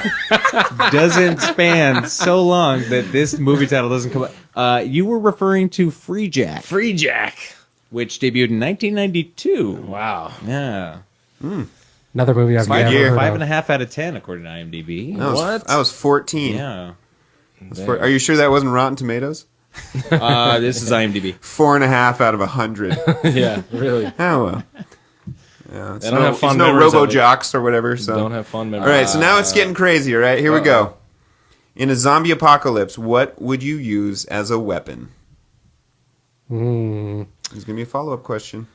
doesn't span so long that this movie title doesn't come up. You were referring to Free Jack, Free Jack. which debuted in 1992. Wow. Yeah, Another movie I've Smart never gear. heard five of. and a half out of 10 according to IMDb. I was 14. Yeah, Are you sure that wasn't Rotten Tomatoes? this is IMDb. 4.5 out of 100. Yeah, really. Oh, well. Yeah, it's I don't have fond it's no memories of Robo it. Jocks or whatever. So. Don't have fond All memories. right, so now it's getting crazy, all right? Here we go. In a zombie apocalypse, what would you use as a weapon? There's going to be a follow-up question.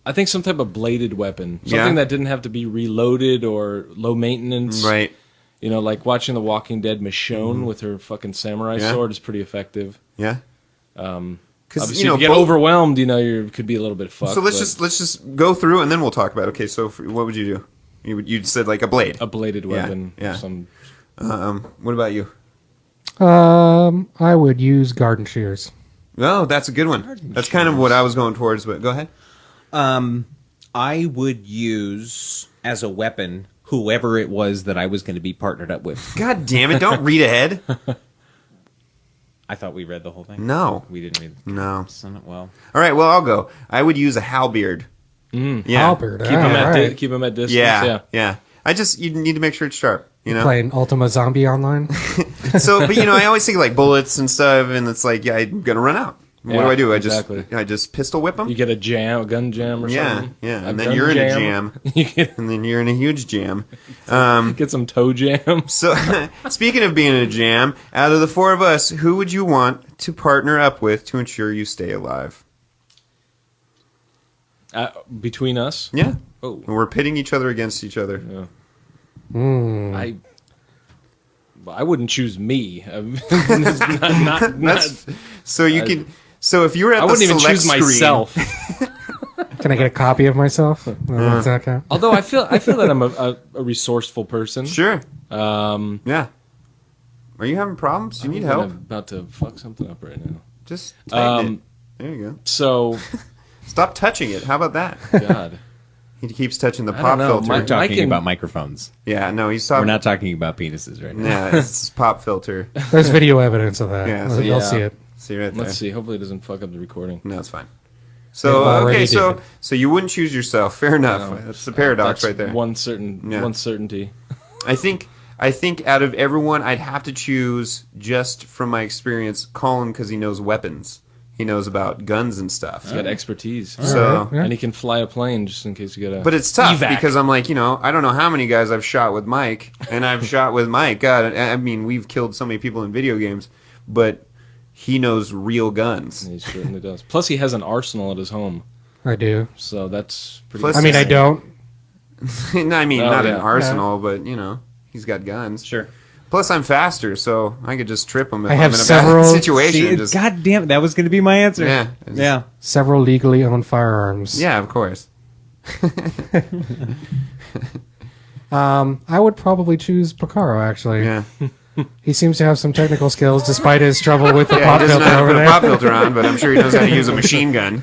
I think some type of bladed weapon. Yeah. Something that didn't have to be reloaded or low maintenance. Right. You know, like watching The Walking Dead, Michonne with her fucking samurai Yeah. sword is pretty effective. Yeah? Obviously, you know, if you get overwhelmed, you know, you could be a little bit fucked. So let's but just go through and then we'll talk about it. Okay, so what would you do? You'd said like a blade. a bladed weapon. yeah. Some What about you? I would use garden shears. Oh, that's a good one. That's kind of what I was going towards, but go ahead. I would use as a weapon whoever it was that I was going to be partnered up with. God damn it, don't read ahead. I thought we read the whole thing. No. We didn't read. No. Well, All right, well, I'll go. I would use a halberd. Yeah. Halberd. keep them at right. keep them at distance. Yeah. You need to make sure it's sharp, you know? Playing Ultima Zombie online. So, but I always think like bullets and stuff, and it's like, yeah, I'm going to run out. What do? Exactly. I just pistol whip them? You get a gun jam or something. Yeah. A And then gun you're in a jam. get, And then you're in a huge jam. get some toe jam. So, speaking of being in a jam, out of the four of us, who would you want to partner up with to ensure you stay alive? Between us? Yeah. Oh. And we're pitting each other against each other. Yeah. I wouldn't choose me. It's not, So you can. So if you were at I the wouldn't even select choose screen, myself. Can I get a copy of myself? Does that count? Although I feel that I'm a resourceful person. Sure. Um, Yeah. Are you having problems? Do you need help? I'm about to fuck something up right now. Just tighten it. There you go. So, Stop touching it. How about that? God. He keeps touching the I pop don't know. filter. We're talking can- about microphones. Yeah, no, he's We're talking. not talking about penises right now. Yeah, it's pop filter. There's video evidence of that. Yeah, so I'll yeah. see it. See right there. Let's see. Hopefully it doesn't fuck up the recording. No, it's fine. So Yeah, already okay, so did. so you wouldn't choose yourself. Fair enough. No. That's the paradox That's right there. One Yeah. certainty. I think out of everyone, I'd have to choose, just from my experience, Colin, because he knows weapons. He knows about guns and stuff. He's got expertise. So, Alright, yeah. And he can fly a plane just in case you get a. but it's tough evac. because I'm like, I don't know how many guys I've shot with Mike, and I've shot with Mike. God, I mean, we've killed so many people in video games, but he knows real guns. He certainly does. Plus, he has an arsenal at his home, I do. so that's pretty. Plus- I mean, I don't. No, I mean, Oh, not yeah. an arsenal, but he's got guns. Sure. Plus, I'm faster, so I could just trip him if I I'm have in a several- bad situation. See, just, God damn it, that was going to be my answer. Yeah. Yeah. Several legally owned firearms. yeah, of course. I would probably choose Picaro, actually. Yeah. He seems to have some technical skills despite his trouble with the Yeah, pop he doesn't filter know how to over put a there. pop filter on, but I'm sure he knows how to use a machine gun.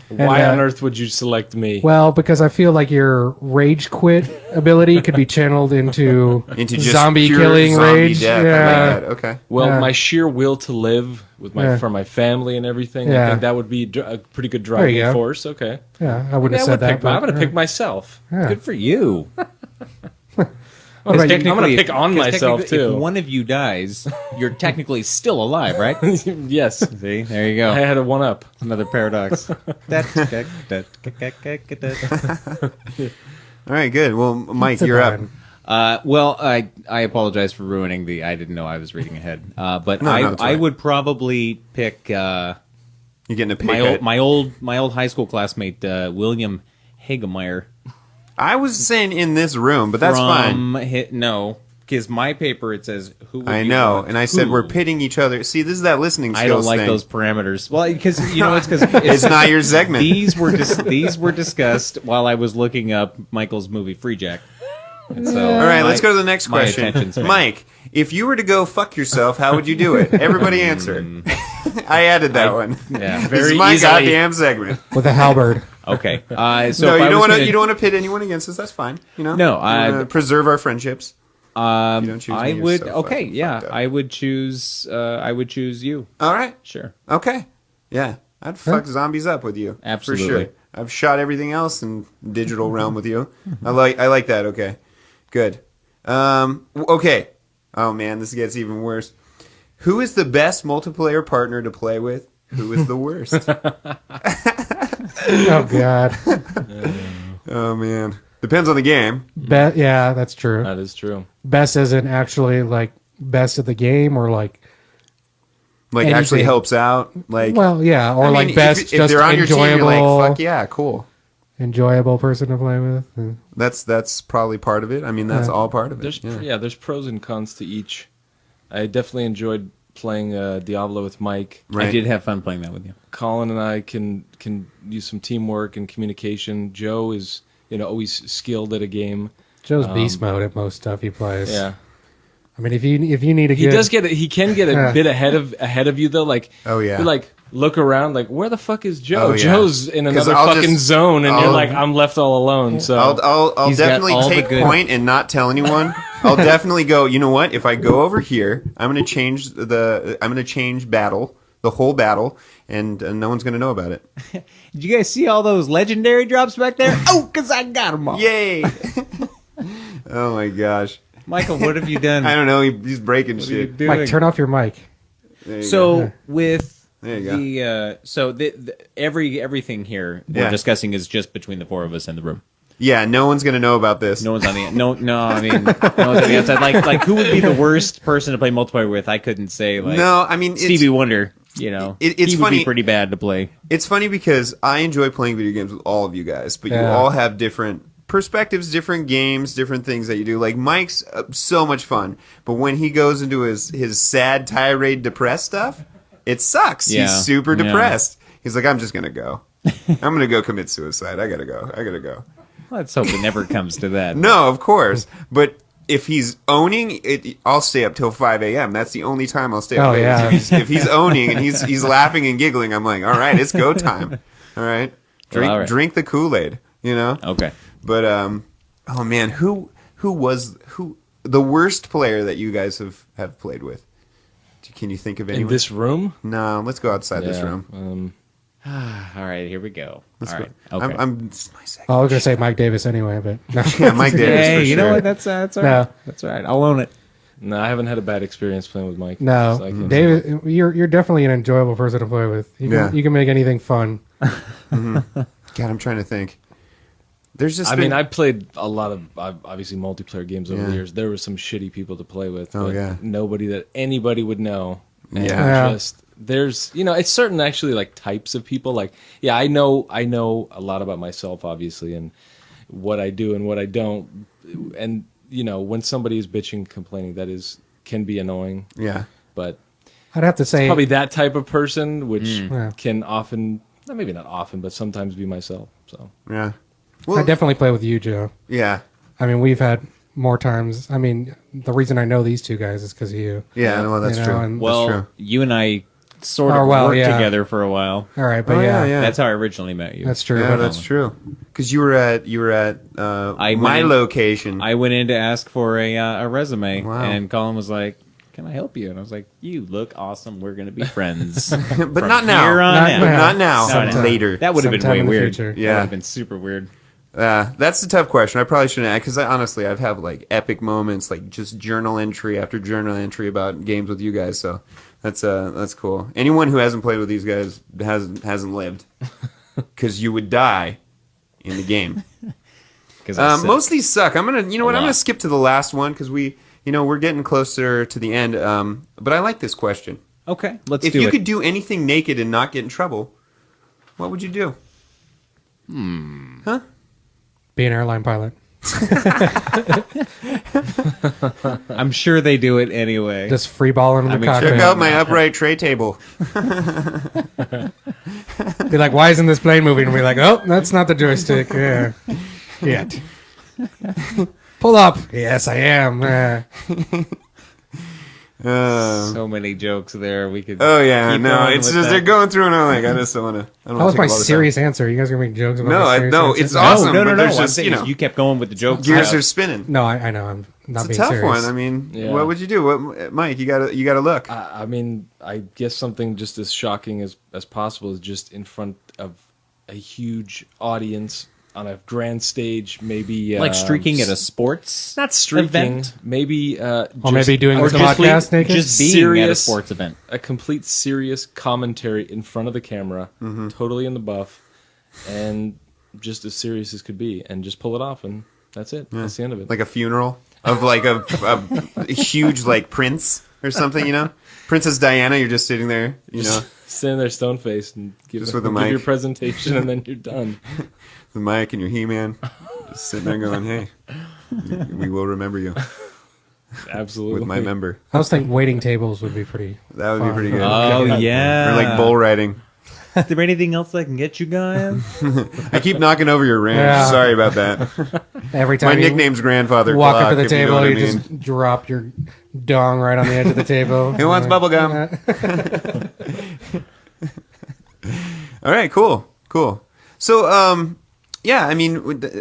Why And, on earth would you select me? Well, because I feel like your rage quit ability could be channeled into Into just zombie pure killing zombie rage. death. I Yeah. like that. Okay. Well, Yeah. my sheer will to live with Yeah. for my family and everything, I Yeah. think that would be a pretty good There driving you go. force. Okay. Yeah, I wouldn't Yeah, have said that. I'm going to but, pick myself. yeah. Good for you. What about you? I'm going to pick on 'cause myself, technically, too. If one of you dies, you're technically still alive, right? Yes. See, there you go. I had a one up. Another paradox. All right, good. Well, Mike, It's a you're up. nine. Well, I apologize for ruining the. I didn't know I was reading ahead. But No, it's all I right. would probably pick You're getting a pay my cut. my old high school classmate William Hagemeyer. I was saying in this room, but that's fine. No, because my paper it says who. Would I you know, want and I said who? we're pitting each other. See, this is that listening skills I don't like thing. those parameters. Well, because it's because It's not your segment. These were discussed while I was looking up Michael's movie Free Jack. And so, All right, let's go to the next my question. attention span. Mike, if you were to go fuck yourself, how would you do it? Everybody answer. I added that one. Yeah, This very is my easily. goddamn segment. With a halberd. Okay. So No, if you I don't was want to. gonna- You don't want to pit anyone against us. That's fine. No, You wanna preserve our friendships. You don't choose me, I you're would. so Okay, fucking yeah, fucked up. I would choose. I would choose you. All right. Sure. Okay. Yeah, I'd fuck zombies up with you. Absolutely. For sure. I've shot everything else in digital realm with you. I like that. Okay. Good. Okay. Oh man, this gets even worse. Who is the best multiplayer partner to play with? Who is the worst? Oh, God. Oh man. Depends on the game. Yeah, that's true. That is true. Best as in actually, like, best at the game or, like, Like Anything. actually helps out. Like well, yeah, or I mean, like best if just they're on your team, enjoyable, you're like, fuck yeah, cool. enjoyable person to play with. That's probably part of it. I mean, that's Yeah. all part of it. There's yeah. there's pros and cons to each. I definitely enjoyed playing Diablo with Mike. Right. I did have fun playing that with you. Colin and I can use some teamwork and communication. Joe is always skilled at a game. Joe's beast mode at most stuff he plays. Yeah, I mean, if you need a he good, does get he can get a Yeah. bit ahead of you though. Like Oh, yeah. you like look around like where the fuck is Joe? Oh, yeah. Joe's in 'Cause another I'll fucking just- zone, and you're I'll- like I'm left all alone. So I'll He's got definitely all the take good- point and not tell anyone. I'll definitely go. You know what? If I go over here, I'm going to change battle, the whole battle, and no one's going to know about it. Did you guys see all those legendary drops back there? Oh, because I got them all. Yay! Oh my gosh! Michael, what have you done? I don't know. He's breaking What are you shit. doing? Mike, turn off your mic. There you So with There you go. everything here we're Yeah. discussing is just between the four of us in the room. Yeah, no one's gonna know about this. No one's on the no. I mean, no one's on the outside. Like who would be the worst person to play multiplayer with? I couldn't say. Like, No, I mean, Stevie Wonder. You know, it's he would funny. be pretty bad to play. It's funny because I enjoy playing video games with all of you guys, but you Yeah. all have different perspectives, different games, different things that you do. Like Mike's so much fun, but when he goes into his sad, tirade, depressed stuff, it sucks. Yeah. He's super Yeah. depressed. He's like, I'm just gonna go. I'm gonna go commit suicide. I gotta go. Let's hope it never comes to that. No, of course, but. If he's owning it, I'll stay up till 5 a.m. That's the only time I'll stay up. Oh, late. yeah. If he's owning and he's laughing and giggling, I'm like, all right, it's go time. All right, Well, all right. drink the Kool-Aid. You know. Okay. But oh man, who was the worst player that you guys have played with? Can you think of anyone? In this room? No, let's go outside this Yeah, room. All right, here we go. Let's All go. right. Okay. I'm this is my second. Oh, I was gonna say Mike Davis anyway, but no. Yeah, Mike Davis. Hey, for you sure. know what? That's all No. right. That's all right. I'll own it. No, I haven't had a bad experience playing with Mike. No, So I can't- David, you're definitely an enjoyable person to play with. You can make anything fun. God, I'm trying to think. There's just I been, mean, I played a lot of obviously multiplayer games over Yeah. the years. There were some shitty people to play with, Oh, but yeah. nobody that anybody would know. And Yeah. just there's it's certain actually like types of people. Like I know a lot about myself obviously and what I do and what I don't. And when somebody is bitching, complaining, can be annoying. yeah. But I'd have to say probably that type of person, which Yeah. can often, maybe not often, but sometimes be myself. So Yeah. I Well, definitely play with you, Joe. yeah. I mean, we've had more times. I mean, the reason I know these two guys is because of you. Yeah, well, that's You know, true. and- Well, that's true. you and I sort of Oh, well, worked yeah. together for a while. All right, but Oh, yeah, yeah. That's how I originally met you. that's true. Yeah, but that's true. Because you were at I my went in- location. I went in to ask for a resume, Wow. and Colin was like, "Can I help you?" And I was like, "You look awesome. We're gonna be friends." but not now. here on Not out. now. Not now. Sometime. Later. That would have been Sometime way in the weird. future. That Yeah. would have been super weird. That's a tough question. I probably shouldn't, because honestly, I've had like epic moments, like just journal entry after journal entry about games with you guys. So that's cool. Anyone who hasn't played with these guys hasn't lived, because you would die in the game. Because Most of these suck. I'm gonna lot. skip to the last one because we're getting closer to the end. But I like this question. okay, let's If do you it. could do anything naked and not get in trouble, what would you do? Huh? be an airline pilot. I'm sure they do it anyway. Just free balling in the I mean, cockpit. Check out my upright tray table. Be like, why isn't this plane moving? And be like, oh, that's not the joystick. Yeah. Yet. Pull up. Yes, I am. So many jokes there. We could. Oh yeah, keep no, going it's with just that. they're going through and I'm like, I just don't want to. That was my serious answer. You guys are gonna make jokes about my serious answer? it's awesome. No, but no. there's I'm just, saying you kept going with the jokes. gears Yeah. are spinning. No, I know. I'm not It's a being tough serious. one. I mean, Yeah. what would you do? Mike, you gotta look. I mean, I guess something just as shocking as possible is just in front of a huge audience on a grand stage, maybe Like streaking at a sports not streaking, event? maybe Or maybe doing or this just podcast naked. just being at a serious- sports event. a complete serious commentary in front of the camera, totally in the buff, and just as serious as could be, and just pull it off, and that's it. That's the end of it. Like a funeral of like a huge like prince or something, Princess Diana. You're just sitting there, Stand there stone faced and give, Just with the give your mic. presentation, and then you're done. the mic and your He-Man, just sitting there going, "Hey, we will remember you Absolutely. with my member." I was thinking waiting tables would be pretty. That would be fun. pretty good. Oh yeah. Or like bull riding. Is there anything else I can get you guys? I keep knocking over your ranch. Yeah. Sorry about that. Every time My you nickname's Grandfather walk Clock, up to the if you know table, what I you mean. just drop your dong right on the edge of the table. Who wants bubble gum? All right, cool. So, yeah, I mean,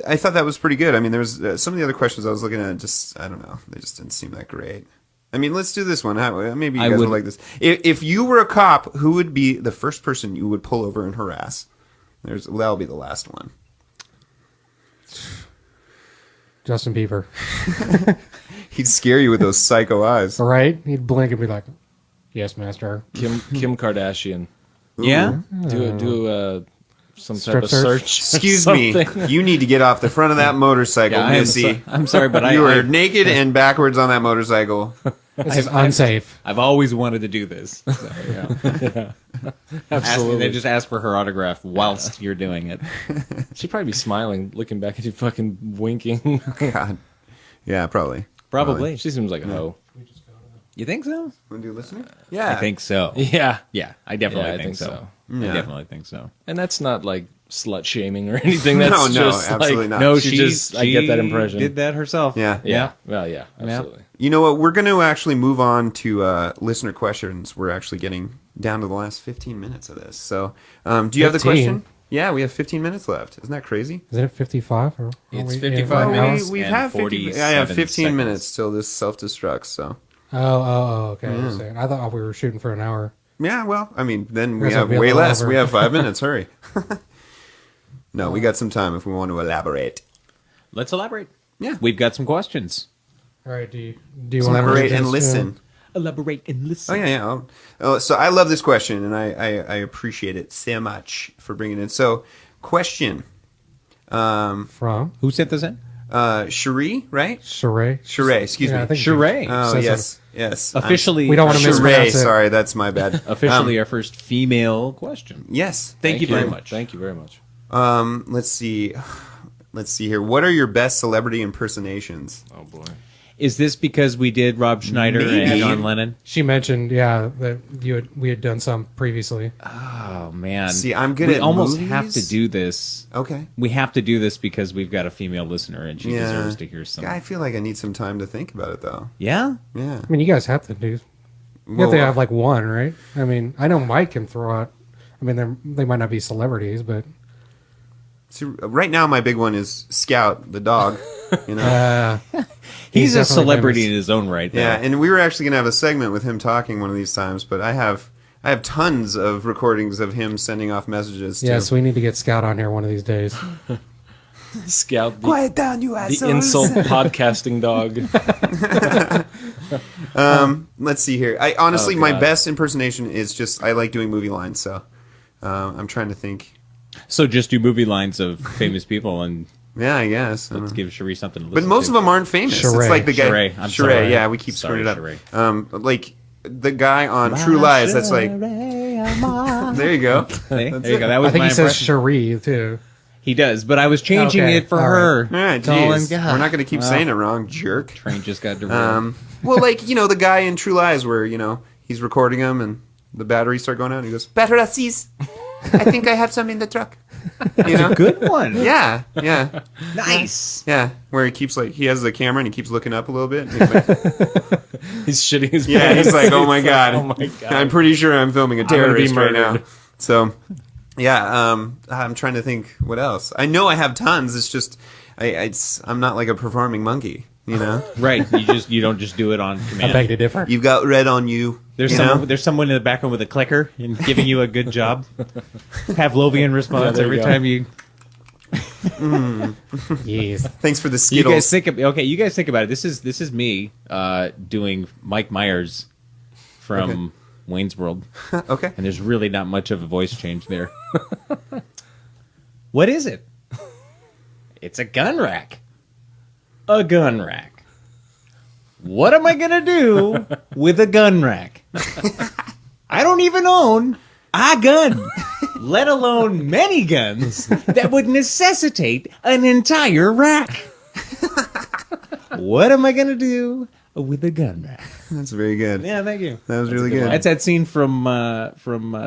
I thought that was pretty good. I mean, there was some of the other questions I was looking at. Just I don't know, they just didn't seem that great. I mean, let's do this one. Maybe you I guys would- will like this. If you were a cop, who would be the first person you would pull over and harass? That'll be the last one. Justin Bieber. He'd scare you with those psycho eyes. Right? He'd blink and be like, Yes, master. Kim Kardashian. Yeah. Do some Strip type of search? search. Excuse me. You need to get off the front of that motorcycle, Yeah, Missy. I'm sorry, but You I are naked and backwards on that motorcycle. This is unsafe. I've always wanted to do this. So, yeah. Absolutely. They just ask for her autograph whilst you're doing it. She'd probably be smiling, looking back at you, fucking winking. God. Yeah, probably. Probably. She seems like a hoe. You think so? Want to do listening? Yeah. I think so. Yeah. Yeah, I definitely Yeah, I think think so. so. Yeah. I definitely think so. And that's not like slut shaming or anything. That's No, just absolutely like, not. No, she she just- I get that impression. Did that herself. Yeah. Yeah. Well, yeah, absolutely. You know what? We're going to actually move on to listener questions. We're actually getting down to the last 15 minutes of this. So, do you have the 15? question? Yeah, we have 15 minutes left. Isn't that crazy? Is it 55? Or It's we- 55 yeah, minutes. we and have 50, 47 I have 15 seconds. minutes till this self-destructs. So, Okay. I understand. I thought we were shooting for an hour. yeah. Well, I mean, then we Guess have I'll be a way little less. over. We have 5 minutes. Hurry. No, we got some time if we want to elaborate. Let's elaborate. Yeah. We've got some questions. All right. Do you want to Elaborate and listen. Elaborate and listen. Oh yeah. So I love this question, and I appreciate it so much for bringing it. So, question. From Who sent this in? Cherie, right? Sheree? Sheree, excuse Yeah, I me. think Sheree. Oh, says yes, yes. Officially, We don't wanna Sheree, mispronounce it. sorry, that's my bad. officially our first female question. Yes. Thank you very much. Thank you very much. Let's see. Let's see here. What are your best celebrity impersonations? Oh boy. Is this because we did Rob Schneider and Maybe. John Lennon? She mentioned, that we had done some previously. Oh man! See, I'm good we at almost movies. have to do this. Okay. We have to do this because we've got a female listener and she deserves to hear some. I feel like I need some time to think about it, though. Yeah. Yeah. I mean, you guys have to do. You have Well, to have like one, right? I mean, I know Mike can throw out. I mean, they might not be celebrities, but see, right now, my big one is Scout, the dog. You know. He's a definitely celebrity famous. in his own right. Yeah, though. and we were actually going to have a segment with him talking one of these times, but I have tons of recordings of him sending off messages. Yeah, to so we need to get Scout on here one of these days. Scout the, Quiet down, you the assholes. insult podcasting dog. Let's see here. I honestly, Oh, my God. best impersonation is just I like doing movie lines. So I'm trying to think. So just do movie lines of famous people and Yeah, I guess. let's give Cherie something to But listen most to. of them aren't famous. Sheree. It's like the guy. Sheree. I'm Sheree, sorry. yeah, we keep Sorry, screwing it up. Like the guy on My True Lies. That's like. Sheree, There you go. There That's you it. go. That was I think my he says impression. Cherie too. He does, but I was changing Okay, it for all her. All right, Colin, geez. God. We're not going to keep saying it wrong, jerk. Train just got derailed. Well, like, the guy in True Lies where, he's recording him and the batteries start going out and he goes, batteries. I think I have some in the truck. Good one. Yeah, yeah, Nice. yeah. Where he keeps, he has the camera and he keeps looking up a little bit. And he's like, He's shitting his yeah, pants. he's like, oh my God. Oh my God. I'm pretty sure I'm filming a gonna be terrorist right now. murdered. So, yeah, I'm trying to think what else. I know I have tons. It's just, I'm not like a performing monkey, Right. You don't just do it on I command. beg to differ. You've got red on you. There's someone in the background with a clicker and giving you a good job. Pavlovian response there you every go. time you. Yes. Thanks for the You Skittles. guys think you guys think about it. This is me doing Mike Myers from Wayne's World, Okay. and there's really not much of a voice change there. What is it? It's a gun rack. A gun rack. What am I gonna do with a gun rack? I don't even own a gun, let alone many guns that would necessitate an entire rack. What am I gonna do with a gun rack? That's very good. Yeah, thank you. That was really good. That's that scene from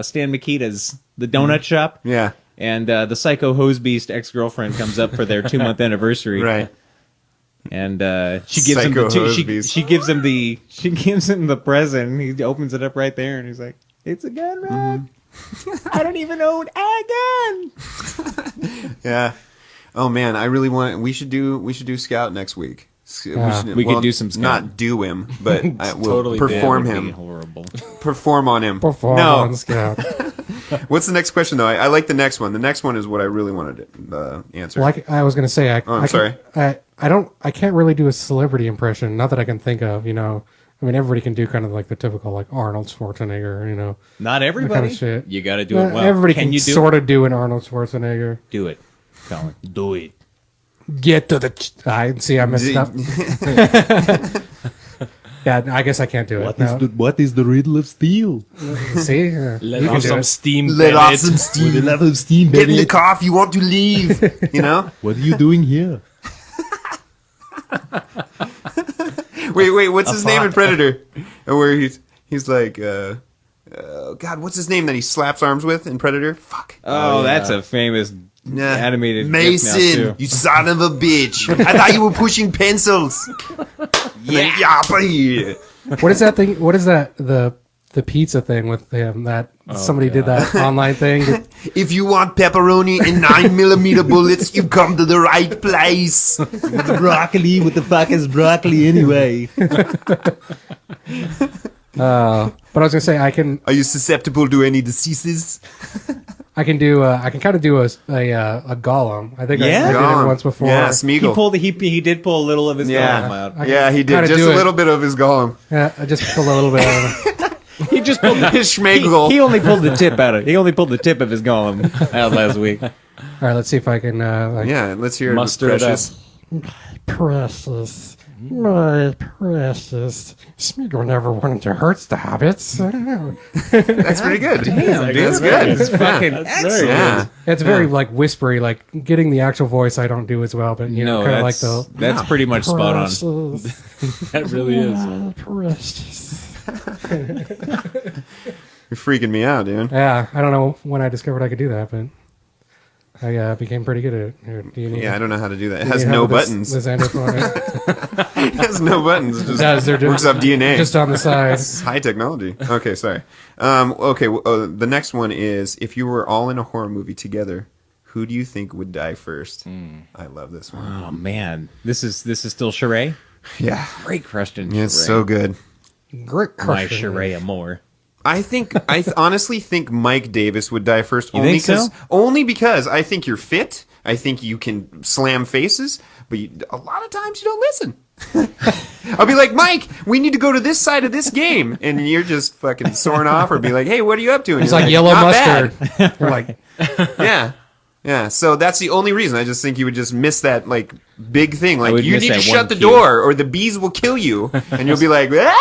Stan Mikita's The Donut Shop. Yeah. And the psycho hose beast ex-girlfriend comes up for their 2-month anniversary. Right. And she gives him Psycho the hose she beast. gives him the present. And he opens it up right there, and he's like, "It's a gun rack. I don't even own a gun." Yeah. Oh man, I really want. We should do Scout next week. We could do some Scout. Not do him, but I will totally perform That would be him. horrible. Perform on him. Perform no. on Scout. What's the next question though? I like the next one. The next one is what I really wanted to answer. Like I was going to say, I'm sorry. I can't really do a celebrity impression. Not that I can think of. I mean, everybody can do kind of like the typical like Arnold Schwarzenegger, you know. Not everybody. Kind of shit. You got to do it well. Everybody can you do sort it? of do an Arnold Schwarzenegger. Do it, Colin. Do it. Get to the. I see. I messed up. Yeah, I guess I can't do it. No. What is the riddle of steel? See, Let you can off do some it. steam. Let off Bennett. some steam. With a lot of steam, Get in the baby. car if you want to leave. You know? What are you doing here? Wait, what's his name in Predator? Where he's like, God, what's his name that he slaps arms with in Predator? Fuck. Oh, that's a famous Nah. animated GIF now, Mason, too. you son of a bitch. I thought you were pushing pencils. Yeah, buddy. What is that thing? What is that? The pizza thing with him that somebody did that online thing. If you want pepperoni and 9mm bullets, you come to the right place. Broccoli? What the fuck is broccoli anyway? But I was gonna say I can Are you susceptible to any diseases? I can kind of do a Gollum. I think Yeah? I did Gollum. it once before. Yeah, He Smeagol. pulled. He did pull a little of his Yeah. Gollum out. Yeah, he did. kinda Just do a it. little bit of his Gollum. Yeah, I just pulled a little bit of it. He just pulled His Schmeagol. He only pulled the tip out of. He only pulled the tip of his Gollum out last week. All right, let's see if I can Yeah, let's hear Muster it. it up. Precious. Precious, my precious. Smeagol never wanted to hurt the hobbits. I don't know. That's pretty good. Damn, dude, that's good. It's fucking Very excellent. Yeah. It's very like whispery, like getting the actual voice I don't do as well, but you know, No, kind of like that's the that's pretty much spot on. precious, That really is. my precious. You're freaking me out, dude. Yeah, I don't know when I discovered I could do that, but I became pretty good at it. Here, do you need, Yeah, I don't know how to do that. It do you has need no help with buttons. This Xander on it. It has no buttons. It just Does, they're works up DNA. just on the side. It's high technology. Okay, sorry. The next one is, if you were all in a horror movie together, who do you think would die first? I love this one. Oh man, this is still Sheree. Yeah. Great question. It's Sheree. so good. Great My question. Sheree Amore. I honestly think Mike Davis would die first. You think so? Only because I think you're fit. I think you can slam faces, but a lot of times you don't listen. I'll be like, Mike, we need to go to this side of this game, and you're just fucking soaring off, or be like, hey, what are you up to? And It's you're like yellow "Not mustard. bad." You're like, Yeah. So that's the only reason. I just think you would just miss that like big thing. Like would you miss need to that shut one the cue. door, or the bees will kill you, and you'll be like, let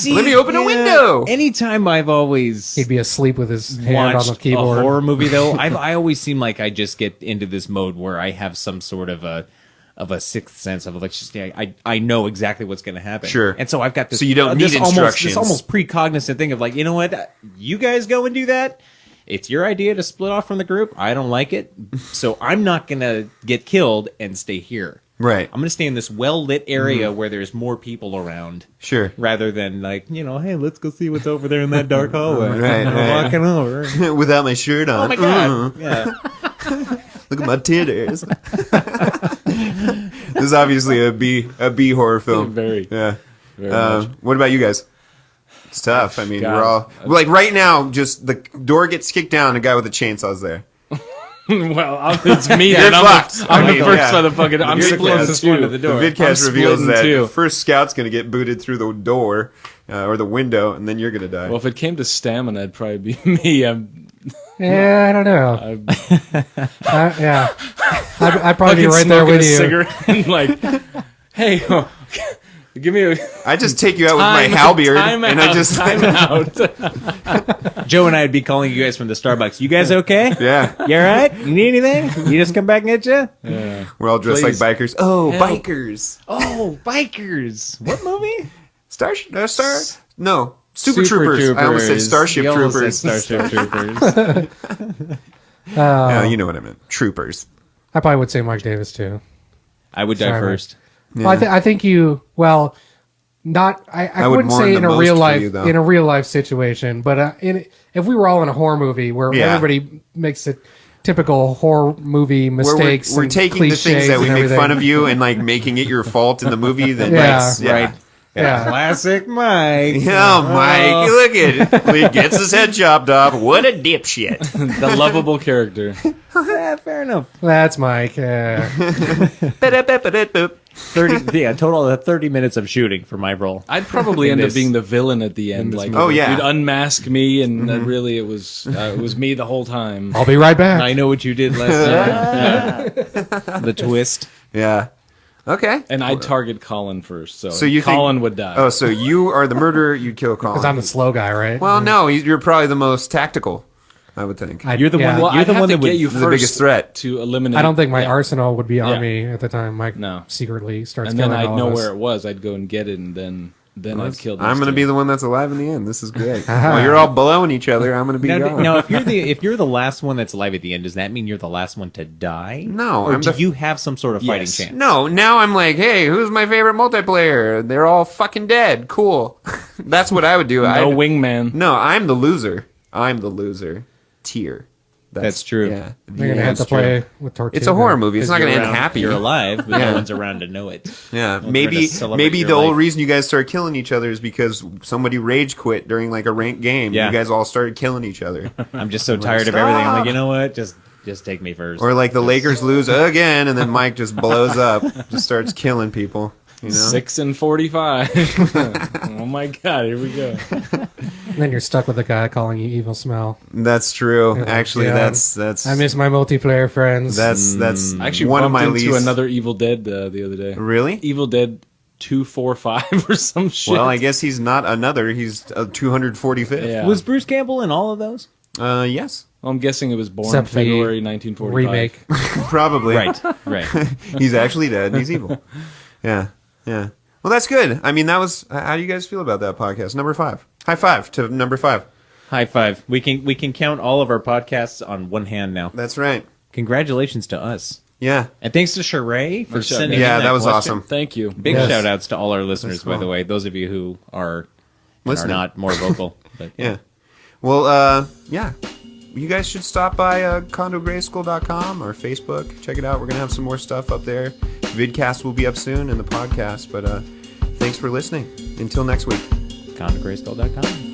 me open a window. Anytime I've always he'd be asleep with his hand on watched the a keyboard. horror movie, though, I always seem like I just get into this mode where I have some sort of a sixth sense of like, just I know exactly what's going to happen. Sure. And so I've got this. So you don't this need almost, instructions. This almost precognizant thing of like, you know what, you guys go and do that. It's your idea to split off from the group. I don't like it, so I'm not going to get killed and stay here. Right. I'm going to stay in this well-lit area where there's more people around. Sure. Rather than like, hey, let's go see what's over there in that dark hallway. Right, I'm right. walking over. Without my shirt on. Oh my god! Yeah. Look at my titties. This is obviously a B horror film. Very. Yeah. Very much. What about you guys? It's tough. I mean, God. we're all like right now. Just the door gets kicked down. A guy with a chainsaw's there. Well, it's me. You're then. fucked. I'm I mean, the first yeah. motherfucker. I'm You're the splitting closest too. one to the door. The vidcast I'm reveals splitting that too. the first scout's going to get booted through the door or the window, and then you're going to die. Well, if it came to stamina, it'd probably be me. Yeah, I don't know. Yeah, I'd probably be right there with you. Cigarette, like, hey, give me a I just take you out with my halberd, time and out, I just time out. Joe and I would be calling you guys from the Starbucks. You guys okay? yeah. You all right? You need anything? You just come back and get you? Yeah. We're all dressed Please. like bikers. Oh, Help. bikers! Oh, bikers! What movie? Star? No, Super, Super Troopers. I almost said Starship You almost Troopers. said Starship Troopers. Yeah, you know what I meant. Troopers. I probably would say Mike Davis too. I would die Sorry. first. Yeah. Well, I think you. Well, not. I would wouldn't mourn say the in a most real for life you, though. in a real life situation, but if we were all in a horror movie where Yeah. everybody makes the typical horror movie Where mistakes, we're and taking the things cliches that we and make everything. fun of you and like making it your fault in the movie. Then Yeah. Right. Yeah. Classic Mike. Yeah, Mike, look at it. He gets his head chopped off. What a dipshit. The lovable character. Yeah, fair enough. That's Mike. Total of 30 minutes of shooting for my role. I'd probably In end up this- being the villain at the end. Like, movie. Oh, yeah. you'd unmask me, and really it was me the whole time. I'll be right back. I know what you did last time. Yeah. The twist. Yeah. Okay. And I'd target Colin first, so you Colin think, would die. Oh, so you are the murderer. You'd kill Colin. Because I'm the slow guy, right? Well, no, you're probably the most tactical. I would think. You're the one. well, You're I'd the have one to that would get you the first biggest threat. to eliminate. I don't think my yeah. arsenal would be on Yeah. me at the time. Mike No. secretly starts And then killing I'd all know of us. where it was. I'd go and get it, and then I'd kill. I'm going to to be the one that's alive in the end. This is great. While you're all blowing each other, I'm going to be gone. Now, if you're the last one that's alive at the end, does that mean you're the last one to die? No, or I'm do the- you have some sort of fighting Yes. chance? No, now I'm like, hey, who's my favorite multiplayer? They're all fucking dead. Cool. That's what I would do. no wingman. No, I'm the loser. I'm the loser tier. That's true. Yeah. They're gonna have to play with Tortilla. It's a horror movie. It's not going to You're end around- happy. You're alive, but Yeah. no one's around to know it. Yeah, Well, maybe trying to celebrate maybe your the whole life. reason you guys started killing each other is because somebody rage quit during like a ranked game. Yeah. You guys all started killing each other. I'm just so tired of everything. I'm like, you know what? Just take me first. Or like the Lakers lose again and then Mike just blows up, just starts killing people. You know? 6-45. Oh my god! Here we go. And then you're stuck with the guy calling you evil smell. That's true. Actually, Yeah. that's I miss my multiplayer friends. that's I actually one of bumped my into least. another Evil Dead the other day. Really? Evil Dead 245 or some shit. Well, I guess he's not another. He's a 245th. Yeah. Was Bruce Campbell in all of those? Yes, I'm guessing it was born Except the February 1945. remake. probably. Right. He's actually dead. He's evil. Yeah. Well, that's good. I mean, that was. How do you guys feel about that podcast? Number 5. High five to number 5. High five. We can count all of our podcasts on one hand now. That's right. Congratulations to us. Yeah. And thanks to Sheree for Nice job, sending Yeah, in that was question. awesome. Thank you. Big Yes. shout outs to all our listeners, That's by the cool. way. Those of you who are Listening. not more vocal. But Yeah. Well, yeah. You guys should stop by condograyskull.com or Facebook. Check it out. We're going to have some more stuff up there. Vidcast will be up soon and the podcast. But thanks for listening. Until next week. CondoGrayskull.com.